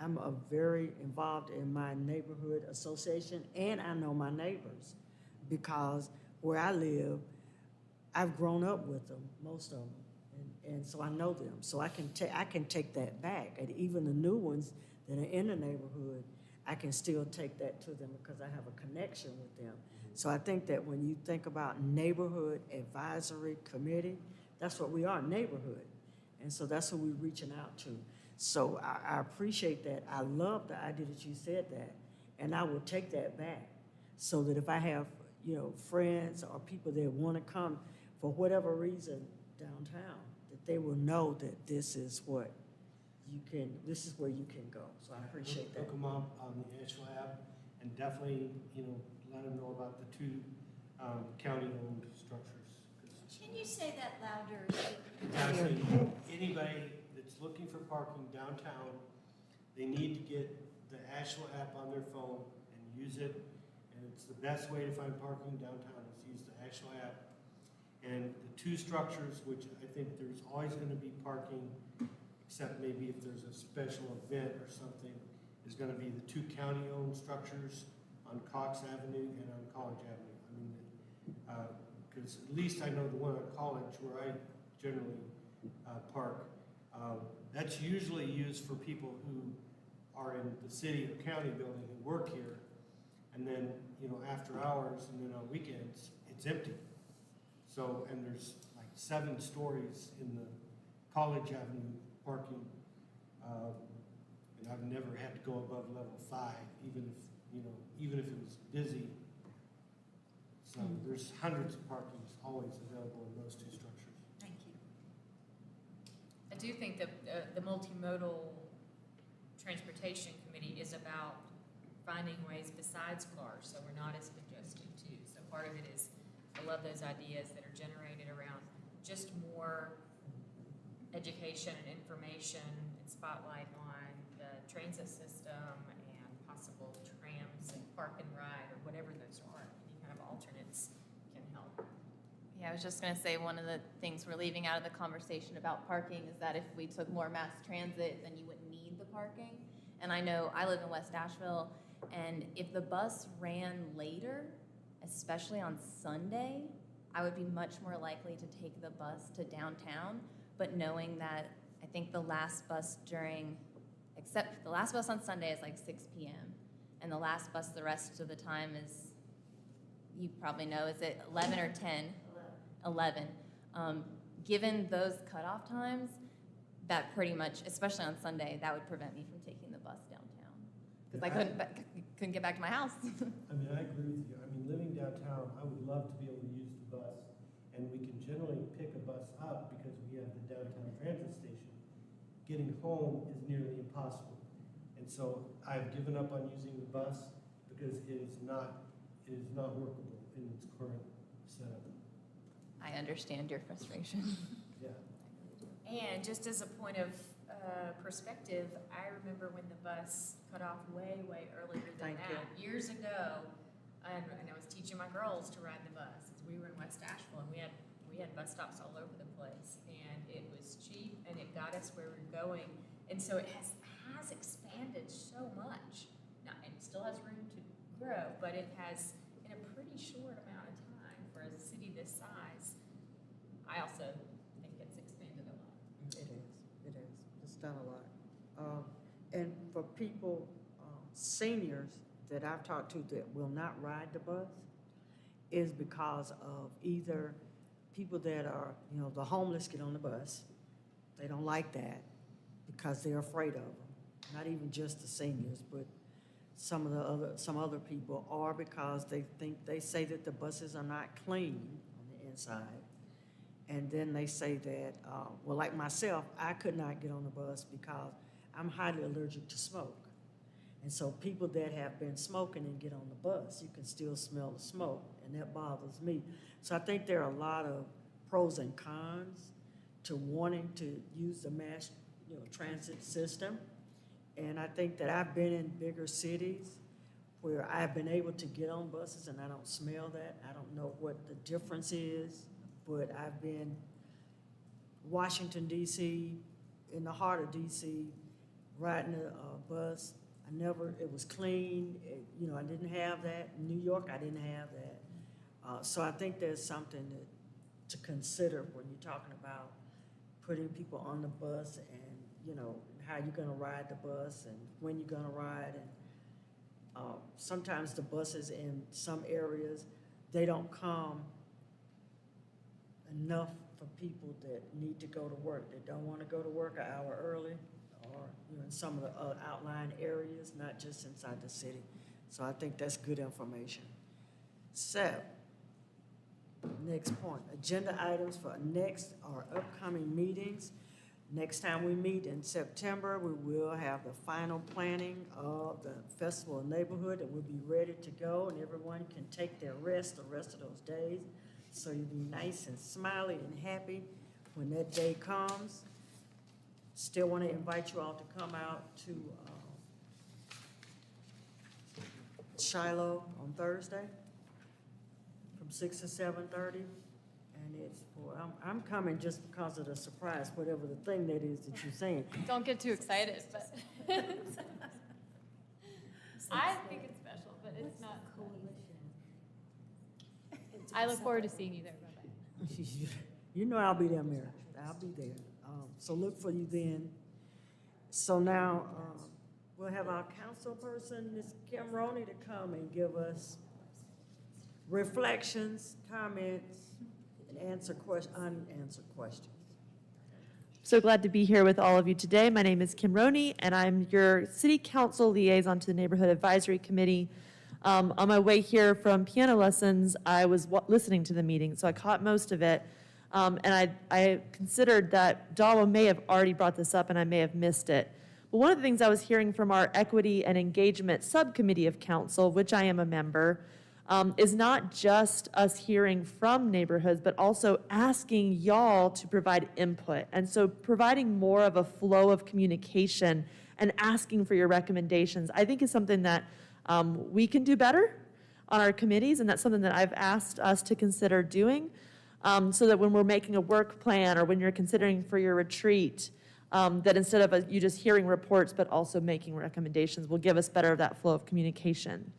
Speaker 1: I'm very involved in my neighborhood association, and I know my neighbors. because where I live, I've grown up with them, most of them, and so I know them. So I can take that back, and even the new ones that are in the neighborhood, I can still take that to them because I have a connection with them. So I think that when you think about neighborhood advisory committee, that's what we are, neighborhood. And so that's who we're reaching out to. So I appreciate that. I love the idea that you said that, and I will take that back so that if I have, friends or people that want to come for whatever reason downtown, that they will know that this is where you can go. So I appreciate that.
Speaker 2: Look them up on the Asheville app, and definitely, let them know about the two county-owned structures.
Speaker 6: Can you say that louder?
Speaker 2: Actually, anybody that's looking for parking downtown, they need to get the Asheville app on their phone and use it. And it's the best way to find parking downtown is use the Asheville app. And the two structures, which I think there's always going to be parking, except maybe if there's a special event or something, is going to be the two county-owned structures on Cox Avenue and on College Avenue. I mean, because at least I know the one on College where I generally park, that's usually used for people who are in the city or county building who work here, and then, after hours and then on weekends, it's empty. So, and there's like 7 stories in the College Avenue parking, and I've never had to go above level 5, even if it was busy. So there's hundreds of parkings always available in those two structures.
Speaker 6: Thank you.
Speaker 10: I do think that the multimodal transportation committee is about finding ways besides cars, so we're not as congested too. So part of it is, I love those ideas that are generated around just more education and information and spotlight on the transit system and possible trams and park and ride or whatever those are. Any kind of alternates can help.
Speaker 4: Yeah, I was just gonna say, one of the things we're leaving out of the conversation about parking is that if we took more mass transit, then you wouldn't need the parking. And I know, I live in West Asheville, and if the bus ran later, especially on Sunday, I would be much more likely to take the bus to downtown, but knowing that I think the last bus on Sunday is like 6 p.m. and the last bus the rest of the time is, you probably know, is it 11 or 10? 11. Given those cutoff times, that pretty much, especially on Sunday, that would prevent me from taking the bus downtown. Because I couldn't get back to my house.
Speaker 2: I mean, I agree with you. I mean, living downtown, I would love to be able to use the bus, and we can generally pick a bus up because we have the downtown transit station. Getting home is nearly impossible. And so I've given up on using the bus because it is not workable in its current setup.
Speaker 4: I understand your frustration.
Speaker 2: Yeah.
Speaker 10: And just as a point of perspective, I remember when the bus cut off way, way earlier than
Speaker 1: Thank
Speaker 10: that. Years ago, and I was teaching my girls to ride the bus. We were in West Asheville, and we had bus stops all over the place, and it was cheap, and it got us where we were going. And so it has expanded so much. Now, it still has room to grow, but it has, in a pretty short amount of time for a city this size, I also think it's expanded a lot.
Speaker 1: It is. It's done a lot. And for people, seniors that I've talked to that will not ride the bus is because of either people that are, the homeless get on the bus. They don't like that because they're afraid of them. Not even just the seniors, but some other people, or because they say that the buses are not clean on the inside. And then they say that, like myself, I could not get on the bus because I'm highly allergic to smoke. And so people that have been smoking and get on the bus, you can still smell the smoke, and that bothers me. So I think there are a lot of pros and cons to wanting to use the mass, transit system. And I think that I've been in bigger cities where I've been able to get on buses and I don't smell that. I don't know what the difference is, but I've been Washington, D.C., in the heart of D.C., riding a bus. It was clean. I didn't have that. In New York, I didn't have that. So I think there's something to consider when you're talking about putting people on the bus and, you know, how you're gonna ride the bus and when you're gonna ride. And sometimes the buses in some areas, they don't come enough for people that need to go to work. They don't wanna go to work an hour early, or, you know, in some of the outlying areas, not just inside the city. So I think that's good information. So, next point, agenda items for next or upcoming meetings. Next time we meet in September, we will have the final planning of the Festival of Neighborhood, and we'll be ready to go, and everyone can take their rest the rest of those days. So you'll be nice and smiley and happy when that day comes. Still want to invite you all to come out to Shiloh on Thursday from 6 to 7:30. And it's for, I'm coming just because of the surprise, whatever the thing that is that you're saying.
Speaker 3: Don't get too excited, but I think it's special, but it's not. I look forward to seeing you there. Bye-bye.
Speaker 1: You know I'll be there, Mary. I'll be there. So look for you then. So now, we'll have our council person, Ms. Kim Roney, to come and give us reflections, comments, and answer unanswered questions.
Speaker 11: So glad to be here with all of you today. My name is Kim Roney, and I'm your City Council liaison to the Neighborhood Advisory Committee. On my way here from piano lessons, I was listening to the meeting, so I caught most of it. And I considered that Dawa may have already brought this up, and I may have missed it. But one of the things I was hearing from our Equity and Engagement Subcommittee of Council, which I am a member, is not just us hearing from neighborhoods, but also asking y'all to provide input. And so providing more of a flow of communication and asking for your recommendations, I think is something that we can do better on our committees, and that's something that I've asked us to consider doing, so that when we're making a work plan or when you're considering for your retreat, that instead of you just hearing reports but also making recommendations will give us better of that flow of communication.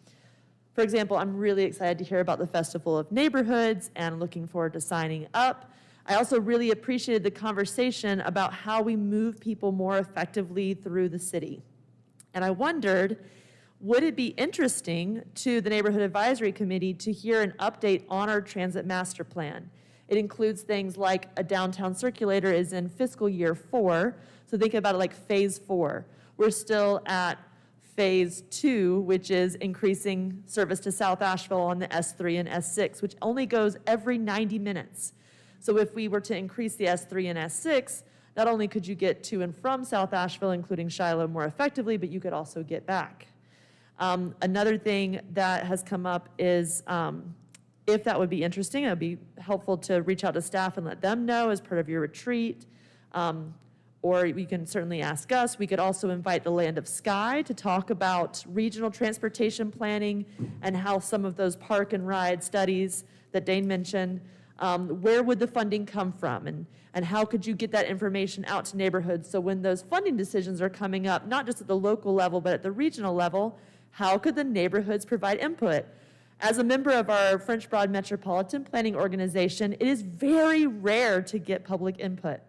Speaker 11: For example, I'm really excited to hear about the Festival of Neighborhoods and looking forward to signing up. I also really appreciated the conversation about how we move people more effectively through the city. And I wondered, would it be interesting to the Neighborhood Advisory Committee to hear an update on our transit master plan? It includes things like a downtown circulator is in fiscal year 4, so think about it like phase 4. We're still at phase 2, which is increasing service to South Asheville on the S3 and S6, which only goes every 90 minutes. So if we were to increase the S3 and S6, not only could you get to and from South Asheville, including Shiloh, more effectively, but you could also get back. Another thing that has come up is, if that would be interesting, it would be helpful to reach out to staff and let them know as part of your retreat. Or you can certainly ask us. We could also invite the Land of Sky to talk about regional transportation planning and how some of those park and ride studies that Dane mentioned, where would the funding come from, and how could you get that information out to neighborhoods so when those funding decisions are coming up, not just at the local level, but at the regional level, how could the neighborhoods provide input? As a member of our French Broad Metropolitan Planning Organization, it is very rare to get public input.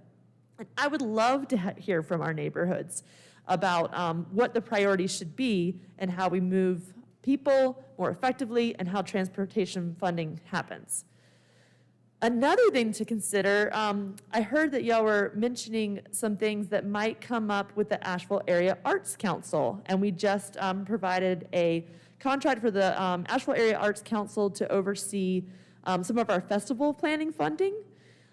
Speaker 11: And I would love to hear from our neighborhoods about what the priorities should be and how we move people more effectively and how transportation funding happens. Another thing to consider, I heard that y'all were mentioning some things that might come up with the Asheville Area Arts Council, and we just provided a contract for the Asheville Area Arts Council to oversee some of our festival planning funding.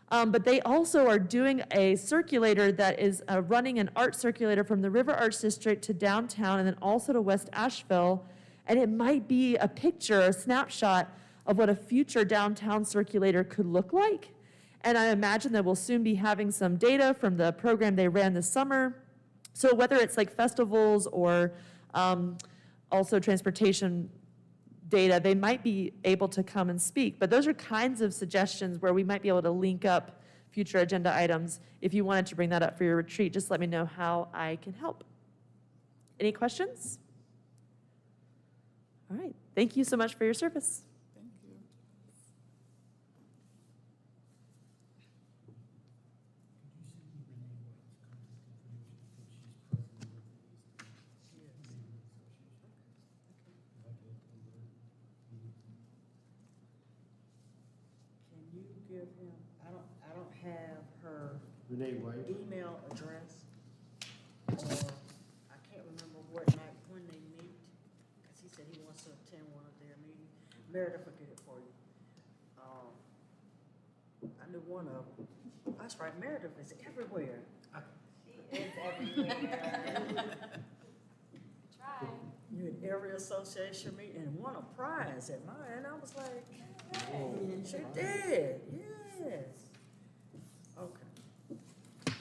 Speaker 11: But they also are doing a circulator that is running an art circulator from the River Arts District to downtown and then also to West Asheville. And it might be a picture, a snapshot of what a future downtown circulator could look like. And I imagine that we'll soon be having some data from the program they ran this summer. So whether it's like festivals or also transportation data, they might be able to come and speak. But those are kinds of suggestions where we might be able to link up future agenda items. If you wanted to bring that up for your retreat, just let me know how I can help. Any questions? All right, thank you so much for your service.
Speaker 5: Thank you.
Speaker 1: with him. I don't have her
Speaker 2: Renee White.
Speaker 1: email address. Or I can't remember what night, when they meet, because he said he wants to attend one of their meetings. Meredith will get it for you. I knew one of them. That's right, Meredith is everywhere.
Speaker 3: Try.
Speaker 1: You had every association meeting and won a prize at mine, and I was like, hey, she did, yes. Okay.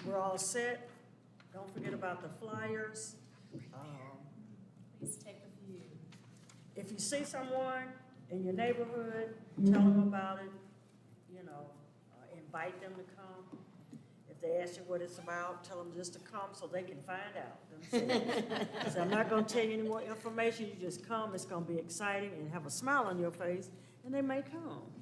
Speaker 1: We're all set. Don't forget about the flyers.
Speaker 10: Please take a few.
Speaker 1: If you see someone in your neighborhood, tell them about it, you know, invite them to come. If they ask you what it's about, tell them just to come so they can find out themselves. So I'm not gonna tell you any more information, you just come, it's gonna be exciting and have a smile on your face, and they may come.